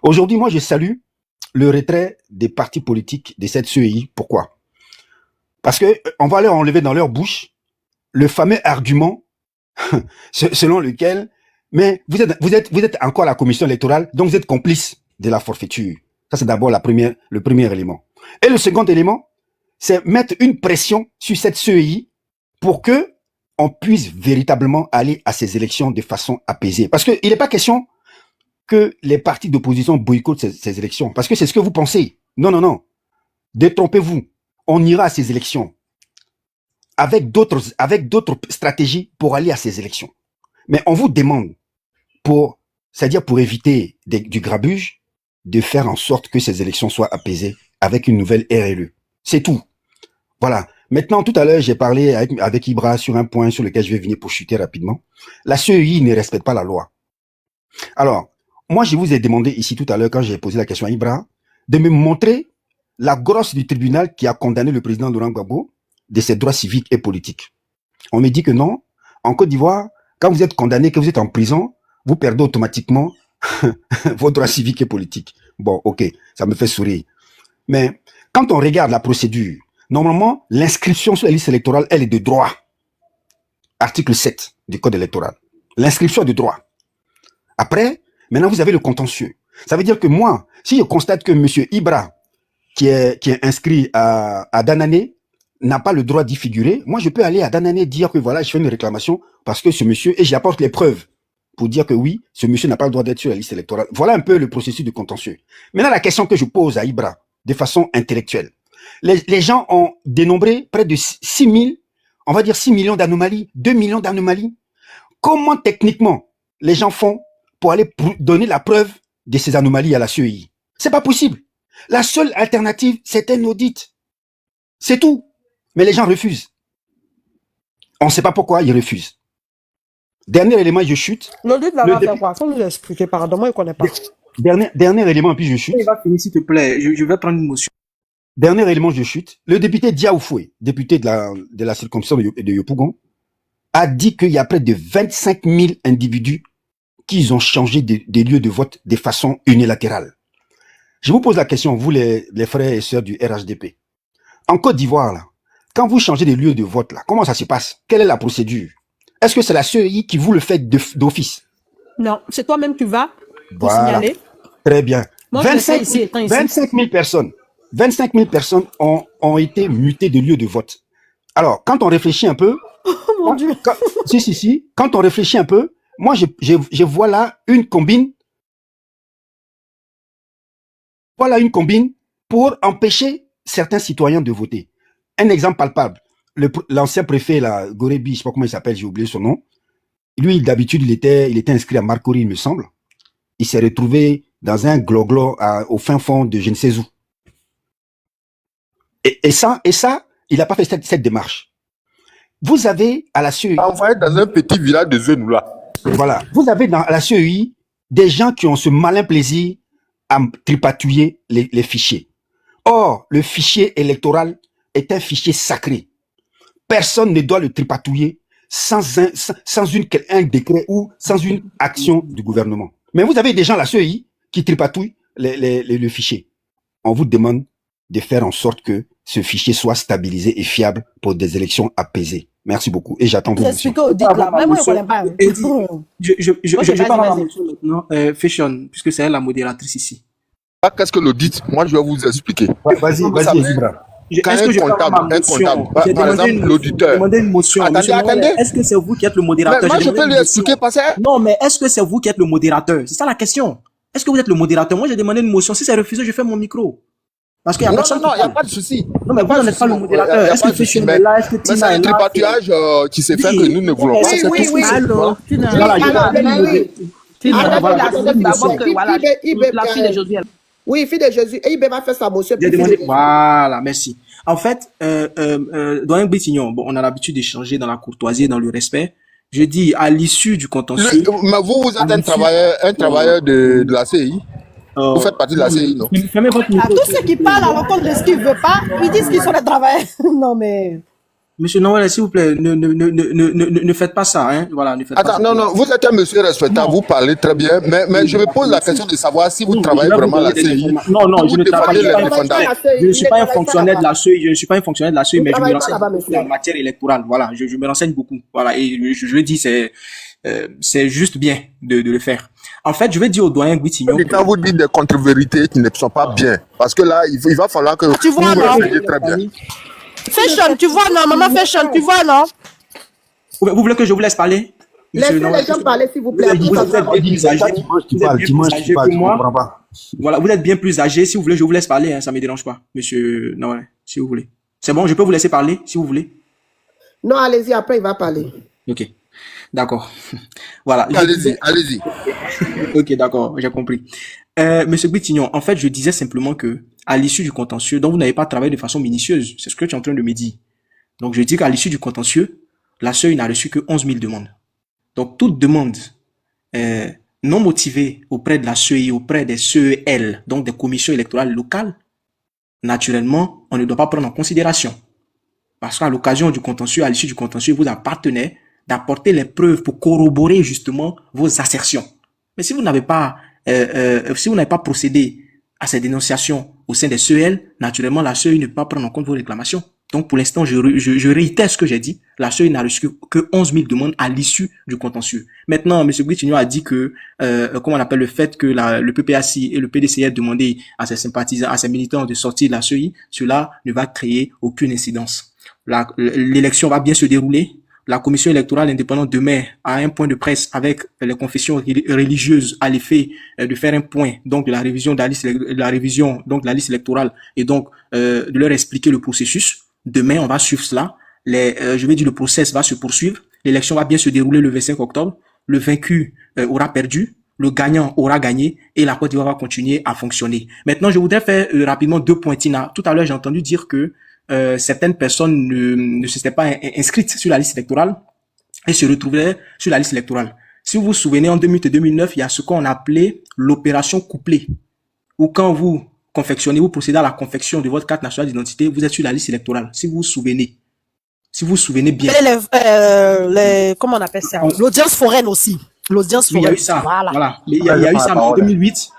Aujourd'hui, moi, je salue le retrait des partis politiques de cette CEI. Pourquoi? Parce que on va leur enlever dans leur bouche le fameux argument selon lequel, mais vous êtes encore à la commission électorale, donc vous êtes complice de la forfaiture. Ça, c'est d'abord le premier élément. Et le second élément, c'est mettre une pression sur cette CEI pour que on puisse véritablement aller à ces élections de façon apaisée. Parce que il n'est pas question que les partis d'opposition boycottent ces élections. Parce que c'est ce que vous pensez. Non. Détrompez-vous. on ira à ces élections avec d'autres stratégies pour aller à ces élections. Mais on vous demande, c'est-à-dire pour éviter du grabuge, de faire en sorte que ces élections soient apaisées avec une nouvelle RLE. C'est tout. Voilà. Maintenant, tout à l'heure, j'ai parlé avec Ibra sur un point sur lequel je vais venir pour chuter rapidement. La CEI ne respecte pas la loi. Alors, moi, je vous ai demandé ici tout à l'heure, quand j'ai posé la question à Ibra, de me montrer la grosse du tribunal qui a condamné le président Laurent Gbagbo de ses droits civiques et politiques. On me dit que non. En Côte d'Ivoire, quand vous êtes condamné, que vous êtes en prison, vous perdez automatiquement vos droits civiques et politiques. Bon, ok, ça me fait sourire. Mais quand on regarde la procédure, normalement, l'inscription sur la liste électorale, elle est de droit. Article 7 du Code électoral. L'inscription est de droit. Après, maintenant, vous avez le contentieux. Ça veut dire que moi, si je constate que M. Ibra, qui est inscrit à Danané, n'a pas le droit d'y figurer, moi, je peux aller à Danané dire que voilà, je fais une réclamation parce que ce monsieur, et j'apporte les preuves pour dire que oui, ce monsieur n'a pas le droit d'être sur la liste électorale. Voilà un peu le processus de contentieux. Maintenant, la question que je pose à Ibra, de façon intellectuelle. Les gens ont dénombré près de 6 000, on va dire 6 millions d'anomalies, 2 millions d'anomalies. Comment techniquement les gens font pour aller donner la preuve de ces anomalies à la CEI? C'est pas possible. La seule alternative, c'est un audit. C'est tout. Mais les gens refusent. On ne sait pas pourquoi ils refusent. Dernier élément, je chute. L'audit là va faire quoi? Faut nous expliquer, pardon, moi je ne connais pas. Dernier élément, puis je chute. Il va finir, s'il te plaît. Je vais prendre une motion. Dernier élément, je chute. Le député Diaoufoué, député de la circonscription de Yopougon, a dit qu'il y a près de 25 000 individus qui ont changé des lieux de vote de façon unilatérale. Je vous pose la question, vous les frères et sœurs du RHDP. En Côte d'Ivoire, là, quand vous changez des lieux de vote, là, comment ça se passe? Quelle est la procédure? Est-ce que c'est la CEI qui vous le fait d'office? Non, c'est toi-même qui vas pour Voilà. signaler. Très bien. Moi, 25 ici. 25 000 personnes ont été mutées de lieux de vote. Alors, quand on réfléchit un peu, Oh mon Dieu. quand on réfléchit un peu, moi, je vois là une combine. Voilà une combine pour empêcher certains citoyens de voter. Un exemple palpable. L'ancien préfet, là, Gorebi, je sais pas comment il s'appelle, j'ai oublié son nom. Lui, d'habitude, il était inscrit à Marcory, il me semble. Il s'est retrouvé dans un gloglo au fin fond de je ne sais où. Et ça, il n'a pas fait cette démarche. Vous avez à la CEI... Envoyé dans un petit village de Zenou, là. Voilà. Vous avez à la CEI des gens qui ont ce malin plaisir à tripatouiller les fichiers. Or, le fichier électoral est un fichier sacré. Personne ne doit le tripatouiller sans un décret ou sans une action du gouvernement. Mais vous avez des gens à la CEI qui tripatouillent le fichier. On vous demande de faire en sorte que ce fichier soit stabilisé et fiable pour des élections apaisées. Merci beaucoup. Et j'attends vos questions. Expliquez au dit là. Même moi, je ne connais pas. Je vais parler à la motion maintenant. Fashion, puisque c'est elle la modératrice ici. Qu'est-ce que l'audit? Moi, je vais vous expliquer. Vas-y, Ibra. Quand un comptable, par exemple, l'auditeur. Demandé une motion. Attendez. Est-ce que c'est vous qui êtes le modérateur? Moi, je peux lui expliquer parce que... Non, mais est-ce que c'est vous qui êtes le modérateur? C'est ça la question. Est-ce que vous êtes le modérateur? Moi, j'ai demandé une motion. Si c'est refusé, je fais mon micro. Parce qu'il y a personne. Non, il n'y a pas de souci. Non, mais vous n'êtes pas le modérateur. Est-ce que Fashion est là? Est-ce que Tina est là? Mais c'est le tripatouillage qui s'est fait que nous ne voulons pas. Oui. Allô. Oui, fille de Jésus. Et il va faire sa motion. Voilà, merci. En fait, Doyen Britignon, bon, on a l'habitude d'échanger dans la courtoisie et dans le respect. Je dis, à l'issue du contentieux. Mais vous êtes un travailleur de la CI. Vous faites partie de la CI, non? À tous ceux qui parlent à l'encontre de ce qu'ils ne veulent pas, ils disent qu'ils sont des travailleurs. Non, mais... Monsieur Noël, s'il vous plaît, ne faites pas ça, hein. Voilà, ne faites pas ça. Non, vous êtes un monsieur respectable, vous parlez très bien, mais je me pose la question de savoir si vous travaillez vraiment à la CI. Non, je ne travaille pas. Je ne suis pas un fonctionnaire de la CI, mais je me renseigne beaucoup en matière électorale. Voilà, je me renseigne beaucoup. Voilà, et je dis, c'est juste bien de le faire. En fait, je vais dire au doyen Britignon. Quand vous dites des contre-vérités qui ne sont pas bien, parce que là, il va falloir que tu vois, vous réfléchissiez très bien. Fashion, tu vois, non, maman Fashion, tu vois, non? Vous voulez que je vous laisse parler? Laissez les gens parler, s'il vous plaît. Vous êtes bien plus âgé que moi. Voilà, vous êtes bien plus âgé. Si vous voulez, je vous laisse parler, hein, ça ne me dérange pas, monsieur Noël, si vous voulez. C'est bon, je peux vous laisser parler si vous voulez. Non, allez-y, après il va parler. Ok, d'accord. Voilà. Allez-y. Ok, d'accord, j'ai compris. Monsieur Guitignon, en fait, je disais simplement que à l'issue du contentieux, donc vous n'avez pas travaillé de façon minutieuse, c'est ce que tu es en train de me dire. Donc je dis qu'à l'issue du contentieux, la CEI n'a reçu que 11 000 demandes. Donc toute demande non motivée auprès de la CEI, auprès des CEL, donc des commissions électorales locales, naturellement, on ne doit pas prendre en considération. Parce qu'à l'occasion du contentieux, à l'issue du contentieux, vous appartenez d'apporter les preuves pour corroborer justement vos assertions. Mais si vous n'avez pas procédé à ces dénonciations au sein des CEL, naturellement, la CEI ne peut pas prendre en compte vos réclamations. Donc, pour l'instant, je réitère ce que j'ai dit. La CEI n'a reçu que 11 000 demandes à l'issue du contentieux. Maintenant, M. Guitignon a dit que, comment on appelle le fait que le PPACI et le PDCF demandaient à ses sympathisants, à ses militants de sortir de la CEI, cela ne va créer aucune incidence. L'élection va bien se dérouler. La commission électorale indépendante demain a un point de presse avec les confessions religieuses à l'effet de faire un point donc de la révision de la liste électorale et donc de leur expliquer le processus. Demain, on va suivre cela. Le process va se poursuivre. L'élection va bien se dérouler le 25 octobre. Le vaincu aura perdu. Le gagnant aura gagné et la Côte d'Ivoire va continuer à fonctionner. Maintenant, je voudrais faire rapidement 2 points. Tina, tout à l'heure, j'ai entendu dire que certaines personnes ne s'étaient pas inscrites sur la liste électorale et se retrouvaient sur la liste électorale. Si vous vous souvenez, en 2008 et 2009, il y a ce qu'on appelait l'opération couplée, où quand vous procédez à la confection de votre carte nationale d'identité, vous êtes sur la liste électorale. Si vous vous souvenez bien. Comment on appelle ça? L'audience foraine aussi. L'audience foraine. Il y a eu ça. Voilà. Il y a eu ça en 2008.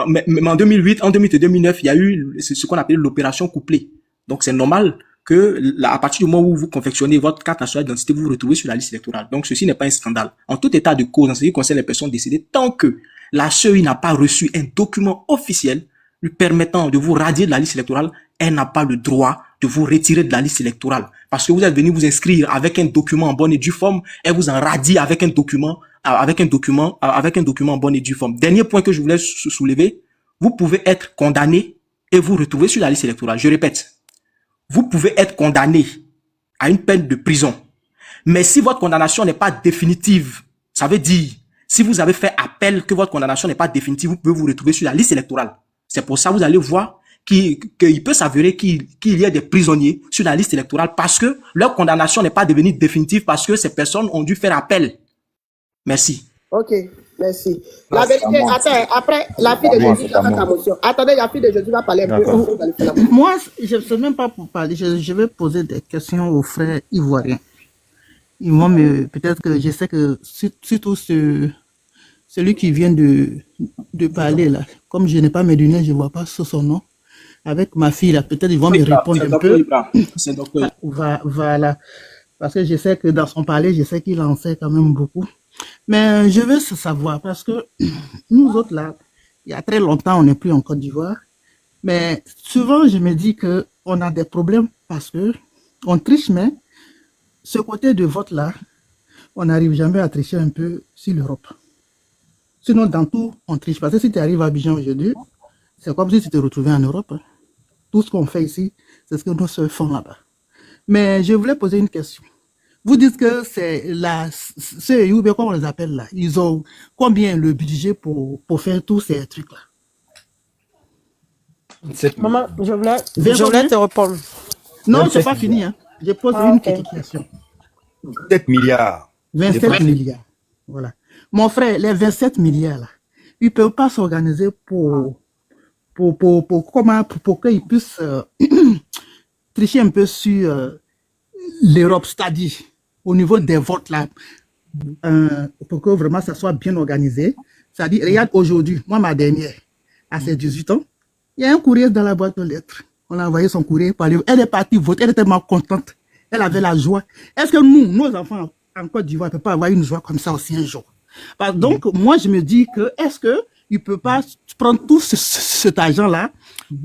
Mais en 2008 et 2009, il y a eu ce qu'on appelle l'opération couplée. Donc, c'est normal que, à partir du moment où vous confectionnez votre carte nationale d'identité, vous vous retrouvez sur la liste électorale. Donc, ceci n'est pas un scandale. En tout état de cause, en ce qui concerne les personnes décédées, tant que la CEI n'a pas reçu un document officiel lui permettant de vous radier de la liste électorale, elle n'a pas le droit de vous retirer de la liste électorale. Parce que vous êtes venu vous inscrire avec un document en bonne et due forme, elle vous en radie avec un document en bonne et due forme. Dernier point que je voulais soulever, vous pouvez être condamné et vous retrouver sur la liste électorale. Je répète. Vous pouvez être condamné à une peine de prison. Mais si votre condamnation n'est pas définitive, ça veut dire, si vous avez fait appel que votre condamnation n'est pas définitive, vous pouvez vous retrouver sur la liste électorale. C'est pour ça que vous allez voir qu'il peut s'avérer qu'il y a des prisonniers sur la liste électorale parce que leur condamnation n'est pas devenue définitive parce que ces personnes ont dû faire appel. Merci. Ok. Merci. La vérité, attends, après, la fille de Jésus va faire ta motion. Attendez, la fille de Jésus va parler un peu. Moi, je ne sais même pas pour parler. Je vais poser des questions aux frères ivoiriens. Ils vont peut-être que je sais que surtout celui qui vient de parler là, comme je n'ai pas mes lunettes, je ne vois pas son nom. Avec ma fille là, peut-être ils vont me répondre un peu. C'est docteur. Voilà. Parce que je sais que dans son parler, je sais qu'il en sait quand même beaucoup. Mais je veux savoir, parce que nous autres là, il y a très longtemps, on n'est plus en Côte d'Ivoire. Mais souvent, je me dis qu'on a des problèmes parce que on triche, mais ce côté de vote là, on n'arrive jamais à tricher un peu sur l'Europe. Sinon, dans tout, on triche. Parce que si tu arrives à Abidjan aujourd'hui, c'est comme si tu te retrouvais en Europe. Tout ce qu'on fait ici, c'est ce que nos soeurs font là-bas. Mais je voulais poser une question. Vous dites que c'est la CEI, ou bien comment on les appelle là, ils ont combien le budget pour faire tous ces trucs-là? Maman, je voulais te répondre. Non, c'est pas fini. Hein. Je pose une petite question. 7 milliards. 27 milliards. Voilà. Mon frère, les 27 milliards là, ils ne peuvent pas s'organiser pour qu'ils puissent tricher un peu sur l'Europe, c'est-à-dire au niveau des votes là, pour que vraiment ça soit bien organisé. C'est-à-dire, regarde aujourd'hui, moi ma dernière, à ses 18 ans, il y a un courrier dans la boîte aux lettres. On a envoyé son courrier par lui. Elle est partie voter, elle était tellement contente. Elle avait la joie. Est-ce que nous, nos enfants en Côte d'Ivoire, ne peuvent pas avoir une joie comme ça aussi un jour? Donc, moi, je me dis que, est-ce qu'il ne peut pas prendre tout cet argent-là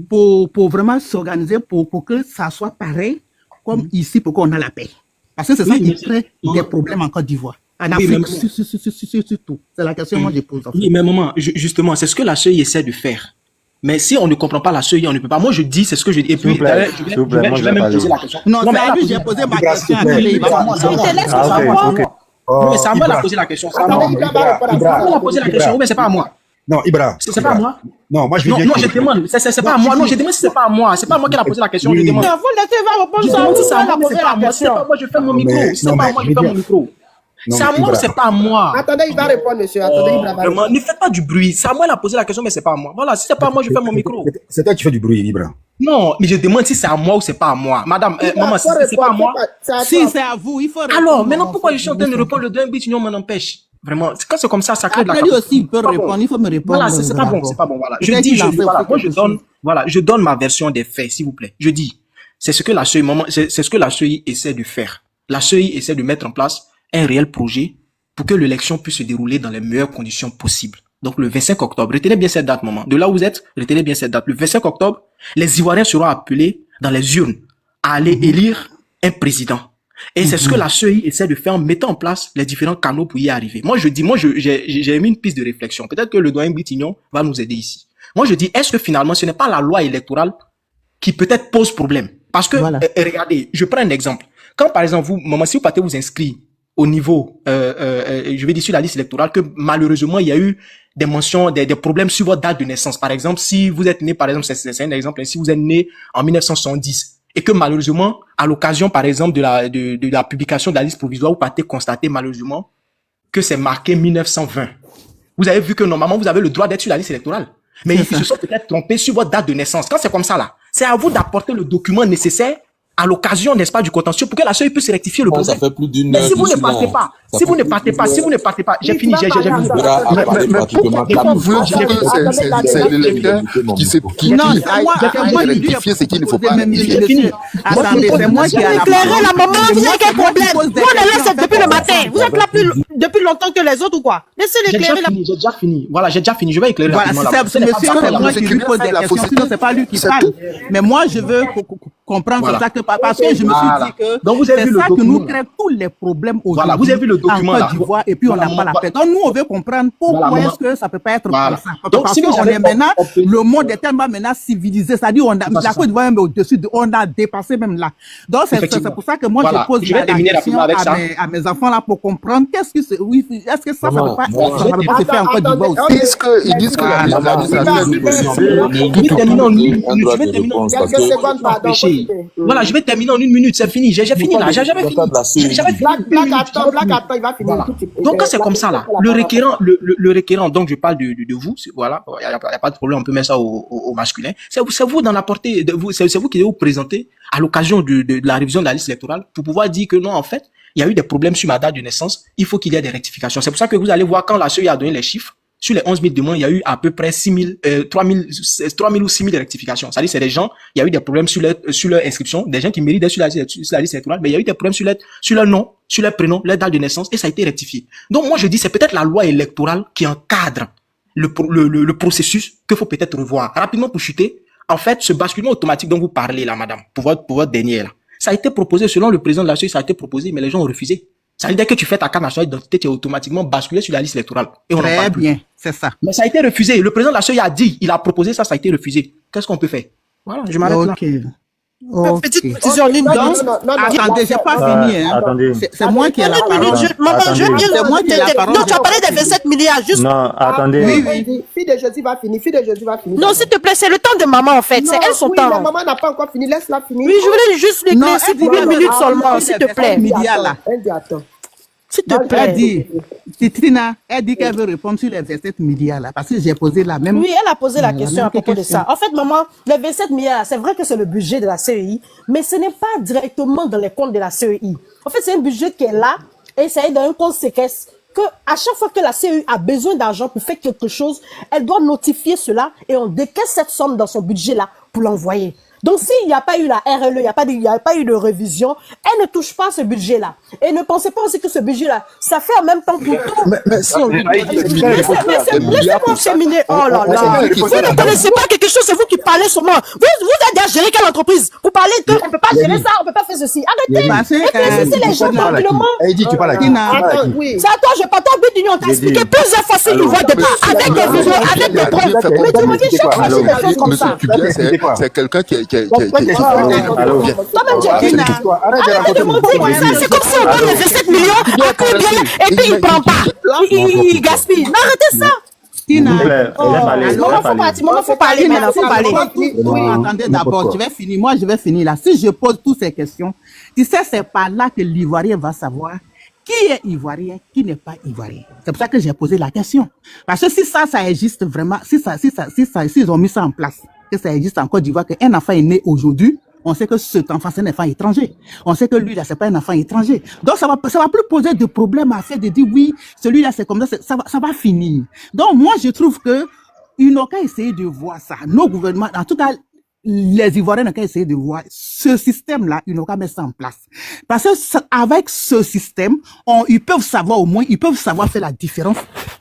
pour vraiment s'organiser pour que ça soit pareil comme ici, pour qu'on ait la paix? Parce que c'est ça qui crée des problèmes en Côte d'Ivoire. En Afrique, surtout. C'est la question que moi je pose. Oui, mais maman, justement, c'est ce que la CEI essaie de faire. Mais si on ne comprend pas la CEI, on ne peut pas. Moi, je dis, c'est ce que je dis. Et puis, je vais même poser la question. Non, c'est à lui, j'ai posé ma question. Mais c'est à moi de poser la question. C'est à moi de poser la question. Mais c'est pas à moi. Non, Ibra. C'est pas à moi. Non, moi je vais dire. Non, je demande. C'est pas à moi. Non, je demande si c'est pas à moi. C'est pas à moi qui a posé la question. Je demande. Mais vous laissez va répondre ça. Si c'est à moi, c'est pas à moi. Si c'est pas à moi, je fais mon micro. Si c'est pas à moi, je fais mon micro. C'est à moi ou c'est pas à moi? Attendez, il va répondre, monsieur. Attendez, il va répondre. Vraiment, ne faites pas du bruit. C'est à moi de poser la question, mais c'est pas à moi. Voilà, si c'est pas à moi, je fais mon micro. C'est toi qui fais du bruit, Ibra. Non, mais je demande si c'est à moi ou c'est pas à moi. Madame, maman, si c'est pas à moi. Si c'est à vous, il faut répondre. Alors, maintenant, pourquoi je suis en train de répondre le d'un bit, on m'en empêche? Vraiment, quand c'est comme ça crée de la Après lui aussi, il peut répondre, il faut me répondre. Voilà, c'est pas bon, c'est pas bon, voilà. Je dis, je donne ma version des faits, s'il vous plaît. Je dis, c'est ce que la CEI essaie de faire. La CEI essaie de mettre en place un réel projet pour que l'élection puisse se dérouler dans les meilleures conditions possibles. Donc, le 25 octobre, retenez bien cette date, maman. De là où vous êtes, retenez bien cette date. Le 25 octobre, les Ivoiriens seront appelés dans les urnes à aller élire un président. Et c'est ce que la CEI essaie de faire en mettant en place les différents canaux pour y arriver. Moi, j'ai mis une piste de réflexion. Peut-être que le doyen Britignon va nous aider ici. Moi, je dis, est-ce que finalement, ce n'est pas la loi électorale qui peut-être pose problème? Parce que, regardez, je prends un exemple. Quand, par exemple, vous, maman, si vous partez vous inscrire au niveau, je vais dire sur la liste électorale, que malheureusement, il y a eu des mentions, des problèmes sur votre date de naissance. Par exemple, si vous êtes né, par exemple, c'est un exemple, si vous êtes né en 1970, et que malheureusement, à l'occasion, par exemple, de la publication de la liste provisoire, vous partez constater malheureusement que c'est marqué 1920. Vous avez vu que normalement, vous avez le droit d'être sur la liste électorale. Mais ils se sont peut-être trompés sur votre date de naissance. Quand c'est comme ça, là, c'est à vous d'apporter le document nécessaire à l'occasion, n'est-ce pas, du contentieux pour que la CEI puisse rectifier le problème. Ça fait plus d'une Mais heure. si vous ne partez pas, j'ai fini, j'ai fini. Mais comment vous dire que c'est l'électeur qui aille rectifier ce qu'il ne faut pas rectifier? Attendez, c'est moi qui ai la éclairé la maman, vous avez quel problème? Vous êtes là depuis le matin. Vous êtes là depuis longtemps que les autres ou quoi? Laissez-les éclairer la J'ai déjà fini. Voilà, j'ai déjà fini. Je vais éclairer rapidement. Voilà, c'est moi qui lui pose des questions, sinon c'est pas lui qui parle. Mais moi, je veux comprendre ça, parce que je me suis dit que c'est ça qui nous crée tous les problèmes aujourd'hui. Voilà, vous avez vu le document en Côte d'Ivoire, et puis on n'a pas la paix. Donc nous, on veut comprendre pourquoi est-ce que ça peut pas être comme ça. Donc, parce qu'on est maintenant, le monde est tellement maintenant civilisé, c'est-à-dire la Côte d'Ivoire même au-dessus, on a dépassé même là. Donc c'est pour ça que moi je pose la question à mes enfants là pour comprendre qu'est-ce que c'est. Oui, est-ce que ça peut pas se faire en Côte d'Ivoire aussi? Ils disent que la voilà, je vais terminer en 1 minute, c'est fini. J'ai fini là, j'ai jamais fini. Donc quand c'est comme ça là, le requérant, donc je parle de vous, voilà, il y a pas de problème, on peut mettre ça au masculin. C'est vous d'en apporter, c'est vous qui devez vous présenter à l'occasion de la révision de la liste électorale pour pouvoir dire que non, en fait, il y a eu des problèmes sur ma date de naissance, il faut qu'il y ait des rectifications. C'est pour ça que vous allez voir quand la CEI a donné les chiffres. Sur les 11 000 demandes, il y a eu à peu près 3 000 ou 6 000 rectifications. C'est-à-dire, c'est des gens, il y a eu des problèmes sur leur inscription, des gens qui méritent d'être sur la liste électorale, mais il y a eu des problèmes sur leur nom, sur leur prénom, leur date de naissance, et ça a été rectifié. Donc, moi, je dis, c'est peut-être la loi électorale qui encadre le processus qu'il faut peut-être revoir. Rapidement pour chuter, en fait, ce basculement automatique dont vous parlez là, madame, pour votre dernier là, ça a été proposé, selon le président de la CEI, ça a été proposé, mais les gens ont refusé. Ça veut dire que tu fais ta carte nationale d'identité, tu es automatiquement basculé sur la liste électorale. Et on en parle plus. Très bien, c'est ça. Mais ça a été refusé. Le président de la CEI a dit, il a proposé ça, ça a été refusé. Qu'est-ce qu'on peut faire? Voilà, je m'arrête là. Petite précision, ligne donc. Attendez, j'ai pas fini. Attendez. C'est moi qui ai la parole. Maman, je viens C'est moi qui ai la parole. Non, tu as parlé des 27 milliards, juste. Non, attendez. Oui. Fille de Jésus va finir. Non, s'il te plaît, c'est le temps de maman, en fait. C'est elle son temps. La maman n'a pas encore fini. Laisse-la finir. Oui, je voulais juste l'éclaircir pour 1 minute seulement, s'il te plaît. Elle dit attends. S'il te plaît. Titrina, elle dit qu'elle veut répondre sur les 27 milliards là, parce que j'ai posé la même. Oui, elle a posé la question à propos de ça. En fait, maman, les 27 milliards, c'est vrai que c'est le budget de la CEI, mais ce n'est pas directement dans les comptes de la CEI. En fait, c'est un budget qui est là, et ça est dans un compte séquestre, que à chaque fois que la CEI a besoin d'argent pour faire quelque chose, elle doit notifier cela, et on décaisse cette somme dans son budget là, pour l'envoyer. Donc, s'il n'y a pas eu la RLE, il n'y a pas eu de révision, elle ne touche pas ce budget-là. Et ne pensez pas aussi que ce budget-là, ça fait en même temps pour tout. Mais si on lui Laissez-moi cheminer. Oh là là. Vous ne connaissez pas quelque chose, c'est vous qui parlez seulement. Vous êtes déjà géré quelle entreprise? Vous parlez qu'on ne peut pas gérer ça, on ne peut pas faire ceci. Arrêtez. Laissez les gens tranquillement. Eddie, tu parles à qui? C'est à toi, je partage but d'union. On t'a expliqué plusieurs fois ce niveau de pas, avec des vidéos, avec des preuves. Mais tu me dis chaque fois des choses comme ça. C'est quelqu'un qui Toi-même, Arrête de mentir comme ça. C'est comme si on donne les 27 millions à Koubiel et puis il ne prend pas. Il gaspille. Mais arrêtez ça. Faut parler maintenant, faut parler. Attendez d'abord, je vais finir. Moi, je vais finir là. Si je pose toutes ces questions, tu sais, c'est par là que l'Ivoirien va savoir qui est Ivoirien, qui n'est pas Ivoirien. C'est pour ça que j'ai posé la question. Parce que si ça existe vraiment, s'ils ont mis ça en place, que ça existe en Côte d'Ivoire, qu'un enfant est né aujourd'hui, on sait que cet enfant, c'est un enfant étranger. On sait que lui, là, c'est pas un enfant étranger. Donc, ça va plus poser de problèmes à faire de dire, oui, celui-là, c'est comme ça, ça va finir. Donc, moi, je trouve que, ils n'ont qu'à essayer de voir ça. Nos gouvernements, en tout cas, les Ivoiriens n'ont qu'à essayer de voir ce système-là, ils n'ont qu'à mettre ça en place. Parce que avec ce système, ils peuvent savoir au moins, ils peuvent savoir faire la différence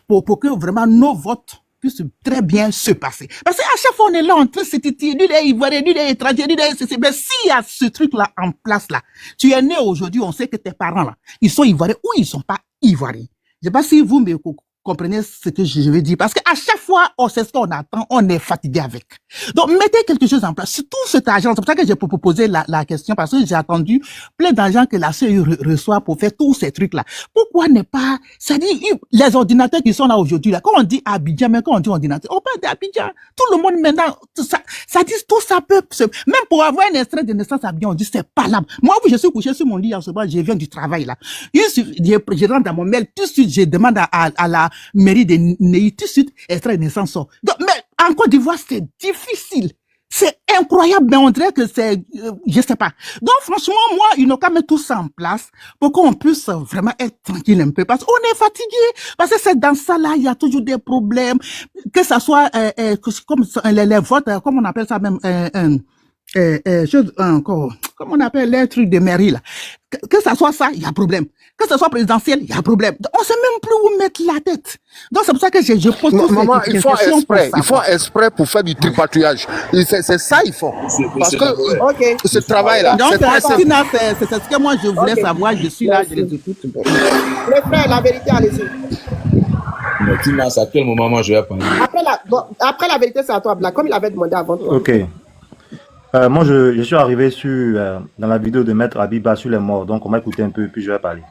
pour que vraiment nos votes puisse très bien se passer. Parce qu'à chaque fois, on est là en train de se titiller, lui, il est ivoirien, lui, il est étranger, lui, il est ceci. Mais s'il y a ce truc-là en place, là, tu es né aujourd'hui, on sait que tes parents, là, ils sont ivoiriens ou ils sont pas ivoiriens. Je sais pas si vous me comprenez ce que je veux dire. Parce qu'à chaque fois, on sait ce qu'on attend, on est fatigué avec. Donc, mettez quelque chose en place. Tout cet argent, c'est pour ça que j'ai proposé la question, parce que j'ai attendu plein d'argent que la CEI reçoit pour faire tous ces trucs-là. Pourquoi ne pas, c'est-à-dire, les ordinateurs qui sont là aujourd'hui, là, quand on dit Abidjan, mais quand on dit ordinateur, on parle d'Abidjan. Tout le monde maintenant, ça dit, tout ça peut, même pour avoir un extrait de naissance à Abidjan, on dit c'est pas là. Moi, je suis couché sur mon lit en ce moment, je viens du travail, là. Je rentre dans mon mail, tout de suite, je demande à la mairie de Ney, tout de suite, extrait de naissance. Donc, mais en Côte d'Ivoire, c'est difficile. C'est incroyable, mais on dirait que c'est, je sais pas. Donc, franchement, moi, ils n'ont qu'à mettre tout ça en place pour qu'on puisse vraiment être tranquille un peu. Parce qu'on est fatigué. Parce que c'est dans ça, là, il y a toujours des problèmes. Que ça soit, comme les votes, comme on appelle ça même, encore, comme on appelle les trucs de mairie, là. Que ça soit ça, il y a problème. Que ça soit présidentiel, il y a problème. On sait même plus où mettre la tête. Donc, c'est pour ça que je pose toutes ces questions. Ils font exprès pour faire du tripatouillage. C'est ça, ils font. Parce que ce travail-là, donc, c'est ce que moi, je voulais savoir. Je suis là, je les écoute. Les frères, la vérité, allez-y. Mais Tina, à quel moment moi je vais parler? Après la vérité, c'est à toi, Black, comme il avait demandé avant toi. Ok. Moi, je suis arrivé dans la vidéo de Maître Abiba sur les morts. Donc, on m'a écouté un peu, puis je vais parler.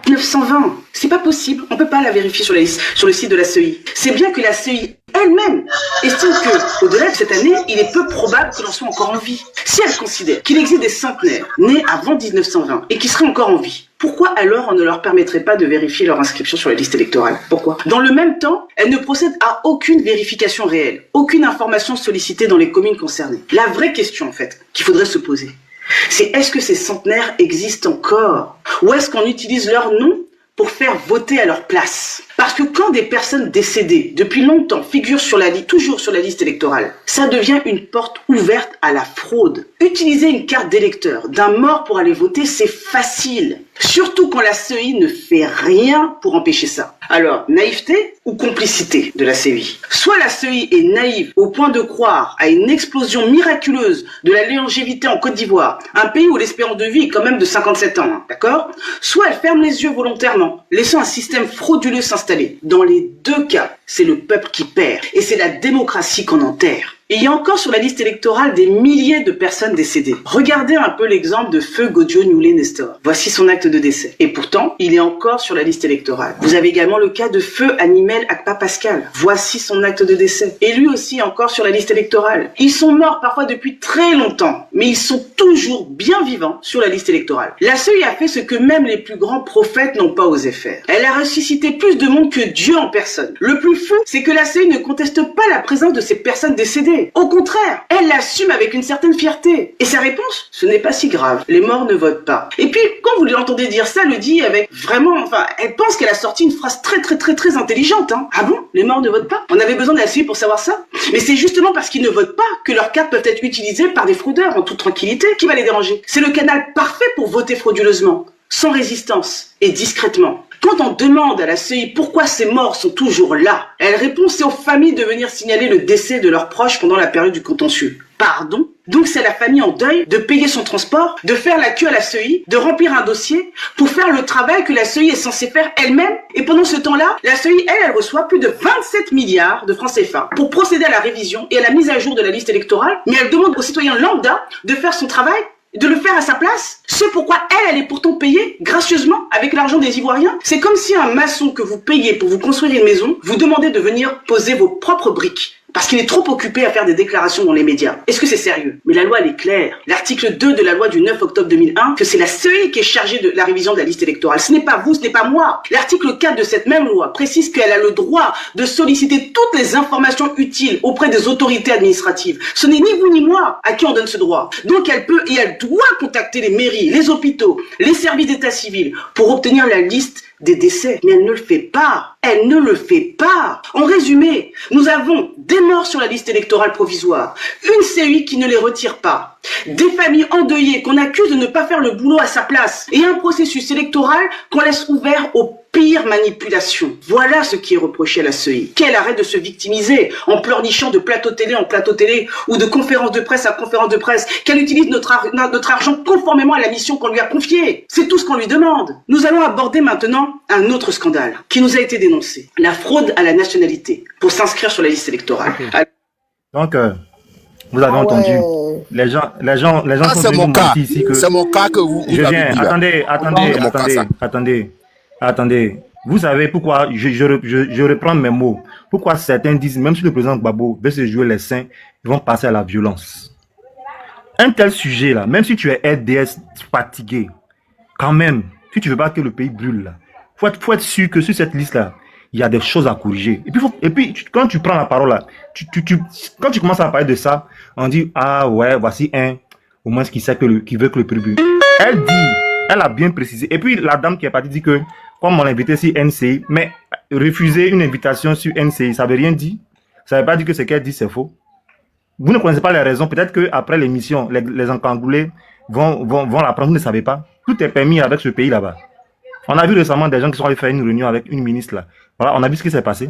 920, c'est pas possible. On peut pas la vérifier sur le site de la CEI. C'est bien que la CEI elle-même estime que, au-delà de cette année, il est peu probable que l'on soit encore en vie. Si elle considère qu'il existe des centenaires nés avant 1920 et qui seraient encore en vie, pourquoi alors on ne leur permettrait pas de vérifier leur inscription sur la liste électorale? Pourquoi? Dans le même temps, elle ne procède à aucune vérification réelle, aucune information sollicitée dans les communes concernées. La vraie question, en fait, qu'il faudrait se poser, c'est est-ce que ces centenaires existent encore? Ou est-ce qu'on utilise leur nom pour faire voter à leur place? Parce que quand des personnes décédées depuis longtemps figurent toujours sur la liste électorale, ça devient une porte ouverte à la fraude. Utiliser une carte d'électeur d'un mort pour aller voter, c'est facile. Surtout quand la CEI ne fait rien pour empêcher ça. Alors, naïveté ou complicité de la CEI? Soit la CEI est naïve au point de croire à une explosion miraculeuse de la longévité en Côte d'Ivoire, un pays où l'espérance de vie est quand même de 57 ans, d'accord? Soit elle ferme les yeux volontairement, laissant un système frauduleux s'installer. Dans les deux cas, c'est le peuple qui perd et c'est la démocratie qu'on enterre. Il y a encore sur la liste électorale des milliers de personnes décédées. Regardez un peu l'exemple de Feu Godio Nyoulé Nestor. Voici son acte de décès. Et pourtant, il est encore sur la liste électorale. Vous avez également le cas de Feu Animel Akpa Pascal. Voici son acte de décès. Et lui aussi encore sur la liste électorale. Ils sont morts parfois depuis très longtemps, mais ils sont toujours bien vivants sur la liste électorale. La CEI a fait ce que même les plus grands prophètes n'ont pas osé faire. Elle a ressuscité plus de monde que Dieu en personne. Le plus fou, c'est que la CEI ne conteste pas la présence de ces personnes décédées. décédés. Au contraire, elle l'assume avec une certaine fierté. Et sa réponse, ce n'est pas si grave. Les morts ne votent pas. Et puis, quand vous l'entendez dire ça, elle le dit avec vraiment, elle pense qu'elle a sorti une phrase très intelligente. Hein. Ah bon? Les morts ne votent pas? On avait besoin de la suivre pour savoir ça? Mais c'est justement parce qu'ils ne votent pas que leurs cartes peuvent être utilisées par des fraudeurs en toute tranquillité. Qui va les déranger? C'est le canal parfait pour voter frauduleusement, sans résistance et discrètement. Quand on demande à la CEI pourquoi ces morts sont toujours là, elle répond c'est aux familles de venir signaler le décès de leurs proches pendant la période du contentieux. Pardon? Donc c'est la famille en deuil de payer son transport, de faire la queue à la CEI, de remplir un dossier pour faire le travail que la CEI est censée faire elle-même. Et pendant ce temps-là, la CEI, elle reçoit plus de 27 milliards de francs CFA pour procéder à la révision et à la mise à jour de la liste électorale. Mais elle demande aux citoyens lambda de faire son travail, de le faire à sa place. Ce pourquoi elle est pourtant payée gracieusement avec l'argent des Ivoiriens. C'est comme si un maçon que vous payez pour vous construire une maison vous demandait de venir poser vos propres briques parce qu'il est trop occupé à faire des déclarations dans les médias. Est-ce que c'est sérieux? Mais la loi, elle est claire. L'article 2 de la loi du 9 octobre 2001, que c'est la CEI qui est chargée de la révision de la liste électorale. Ce n'est pas vous, ce n'est pas moi. L'article 4 de cette même loi précise qu'elle a le droit de solliciter toutes les informations utiles auprès des autorités administratives. Ce n'est ni vous ni moi à qui on donne ce droit. Donc elle peut et elle doit contacter les mairies, les hôpitaux, les services d'état civil pour obtenir la liste des décès. Mais elle ne le fait pas. Elle ne le fait pas. En résumé, nous avons des morts sur la liste électorale provisoire, une CEI qui ne les retire pas, des familles endeuillées qu'on accuse de ne pas faire le boulot à sa place et un processus électoral qu'on laisse ouvert aux pires manipulations. Voilà ce qui est reproché à la CEI. Qu'elle arrête de se victimiser en pleurnichant de plateau télé en plateau télé ou de conférence de presse à conférence de presse, qu'elle utilise notre argent conformément à la mission qu'on lui a confiée. C'est tout ce qu'on lui demande. Nous allons aborder maintenant un autre scandale qui nous a été dénoncé. La fraude à la nationalité pour s'inscrire sur la liste électorale. Okay. Donc, vous avez entendu. Les gens sont c'est mon cas. Ici que c'est mon cas que vous je viens. Dit, Attendez. Vous savez pourquoi je reprends mes mots. Pourquoi certains disent, même si le président Gbagbo veut se jouer les saints, ils vont passer à la violence. Un tel sujet là, même si tu es RDS fatigué, quand même, si tu veux pas que le pays brûle là, faut être sûr que sur cette liste là, il y a des choses à corriger. Et puis quand tu prends la parole là, quand tu commences à parler de ça, on dit ah ouais, voici un au moins qui sait qui veut que le pays brûle. Elle a bien précisé. Et puis la dame qui est partie dit que comme on l'a invité sur NCI, mais refuser une invitation sur NCI, ça veut rien dire. Ça veut pas dire que ce qu'elle dit c'est faux. Vous ne connaissez pas les raisons. Peut-être que après l'émission, les encangoulés vont l'apprendre. Vous ne savez pas. Tout est permis avec ce pays là-bas. On a vu récemment des gens qui sont allés faire une réunion avec une ministre là. Voilà, on a vu ce qui s'est passé.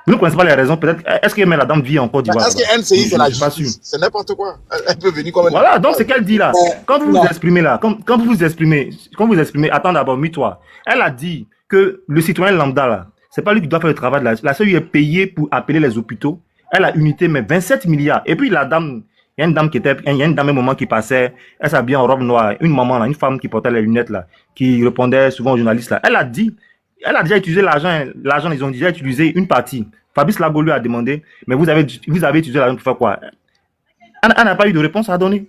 Vous ne connaissez pas les raisons. Peut-être. Est-ce que la dame vit en Côte d'Ivoire? Est-ce que NCI c'est la justice? C'est n'importe quoi. Elle peut venir comme elle. Voilà, donc c'est qu'elle dit là. Quand vous vous exprimez là, quand vous vous exprimez, attends d'abord, mets-toi. Elle a dit que le citoyen lambda là, c'est pas lui qui doit faire le travail de la CEI est payée pour appeler les hôpitaux. Elle a unité, mais 27 milliards. Et puis la dame, il y a une dame un moment qui passait, elle s'habillait en robe noire, une maman là, une femme qui portait les lunettes là, qui répondait souvent aux journalistes là. Elle a déjà utilisé l'argent, ils ont déjà utilisé une partie. Fabrice Lago lui a demandé, mais vous avez utilisé l'argent pour faire quoi? Elle n'a pas eu de réponse à donner.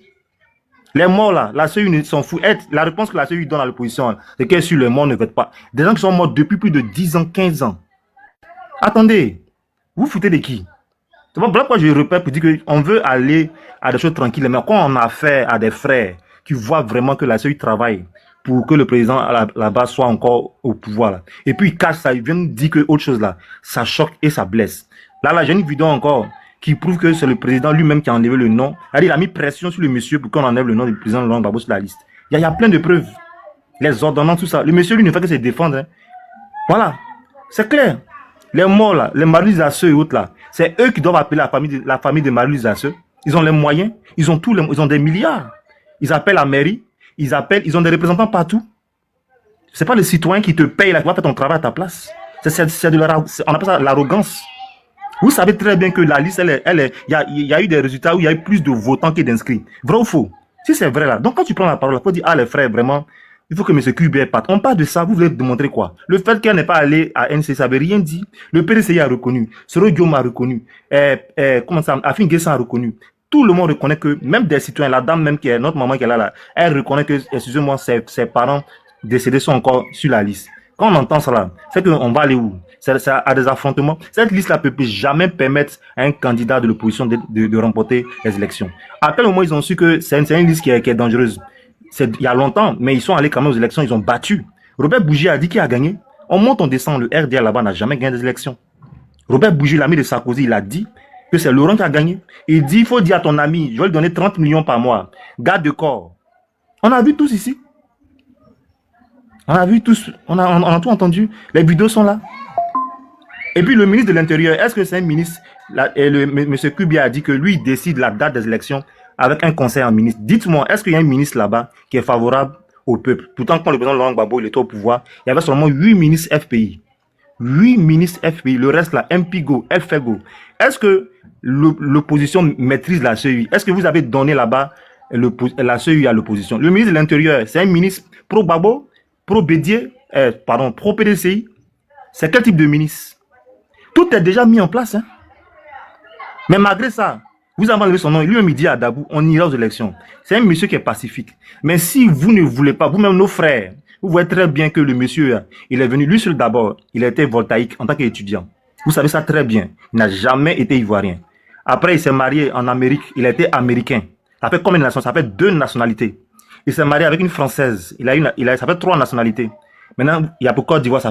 Les morts là, la CEI s'en fout. La réponse que la CEI donne à l'opposition, c'est qu'elle sur les morts ne votent pas. Des gens qui sont morts depuis plus de 10 ans, 15 ans. Attendez, vous foutez de qui? C'est pourquoi je répète pour dire qu'on veut aller à des choses tranquilles, mais quand on a affaire à des frères qui voient vraiment que la CEI travaille pour que le président là-bas soit encore au pouvoir, là. Et puis il cache ça, il vient dire que autre chose là, ça choque et ça blesse. Là, j'ai une vidéo encore qui prouve que c'est le président lui-même qui a enlevé le nom. Il a mis pression sur le monsieur pour qu'on enlève le nom du président Laurent Gbagbo sur la liste. Il y a plein de preuves. Les ordonnances, tout ça. Le monsieur, lui, ne fait que se défendre. Hein. Voilà. C'est clair. Les morts, là, les Marie-Louise Asseux et autres, là, c'est eux qui doivent appeler la famille de Marie-Louise Asseux. Ils ont les moyens. Ils ont des milliards. Ils appellent la mairie. Ils ont des représentants partout. C'est pas le citoyen qui te paye, là, qui va faire ton travail à ta place. On appelle ça l'arrogance. Vous savez très bien que la liste, il y a eu des résultats où il y a eu plus de votants que d'inscrits. Vrai ou faux? Si c'est vrai là. Donc quand tu prends la parole, il faut dire, ah les frères, vraiment, il faut que M. QB parte. On parle de ça, vous voulez démontrer quoi? Le fait qu'elle n'est pas allée à NC, ça ne veut rien dire. Le PDCI a reconnu. Soro Guillaume a reconnu. Afin Guessan a reconnu. Tout le monde reconnaît que, même des citoyens, la dame même qui est notre maman qui est là, elle reconnaît que, excusez-moi, ses parents décédés sont encore sur la liste. Quand on entend cela, c'est qu'on va aller où? Ça a des affrontements. Cette liste-là ne peut jamais permettre à un candidat de l'opposition de remporter les élections. À quel moment ils ont su que c'est une liste qui est dangereuse? Il y a longtemps, mais ils sont allés quand même aux élections, ils ont battu. Robert Bougie a dit qui a gagné. On monte, on descend, le RDR là-bas n'a jamais gagné des élections. Robert Bougie, l'ami de Sarkozy, il a dit que c'est Laurent qui a gagné. Il dit, il faut dire à ton ami, je vais lui donner 30 millions par mois. Garde de corps. On a vu tous ici. On a vu tous, on a tout entendu. Les vidéos sont là. Et puis le ministre de l'Intérieur, est-ce que c'est un ministre, M. Kubi a dit que lui, il décide la date des élections avec un conseil en ministre. Dites-moi, est-ce qu'il y a un ministre là-bas qui est favorable au peuple? Pourtant, quand le président Laurent Gbagbo il était au pouvoir, il y avait seulement 8 ministres FPI. 8 ministres FPI, le reste là, MPGO, FFGO. Est-ce que l'opposition maîtrise la CEI? Est-ce que vous avez donné là-bas la CEI à l'opposition? Le ministre de l'Intérieur, c'est un ministre pro-Gbagbo, pro-Bédier, pro-PDCI. C'est quel type de ministre? Tout est déjà mis en place. Hein? Mais malgré ça, vous avez enlevé son nom. Lui-même, il dit à Dabou, on ira aux élections. C'est un monsieur qui est pacifique. Mais si vous ne voulez pas, vous-même, nos frères, vous voyez très bien que le monsieur, il est venu, lui seul d'abord, il a été voltaïque en tant qu'étudiant. Vous savez ça très bien. Il n'a jamais été ivoirien. Après, il s'est marié en Amérique. Il a été américain. Ça fait combien de nations? Ça fait 2 nationalités. Il s'est marié avec une Française. Ça fait 3 nationalités. Maintenant, il y a pour Côte d'Ivoire, ça fait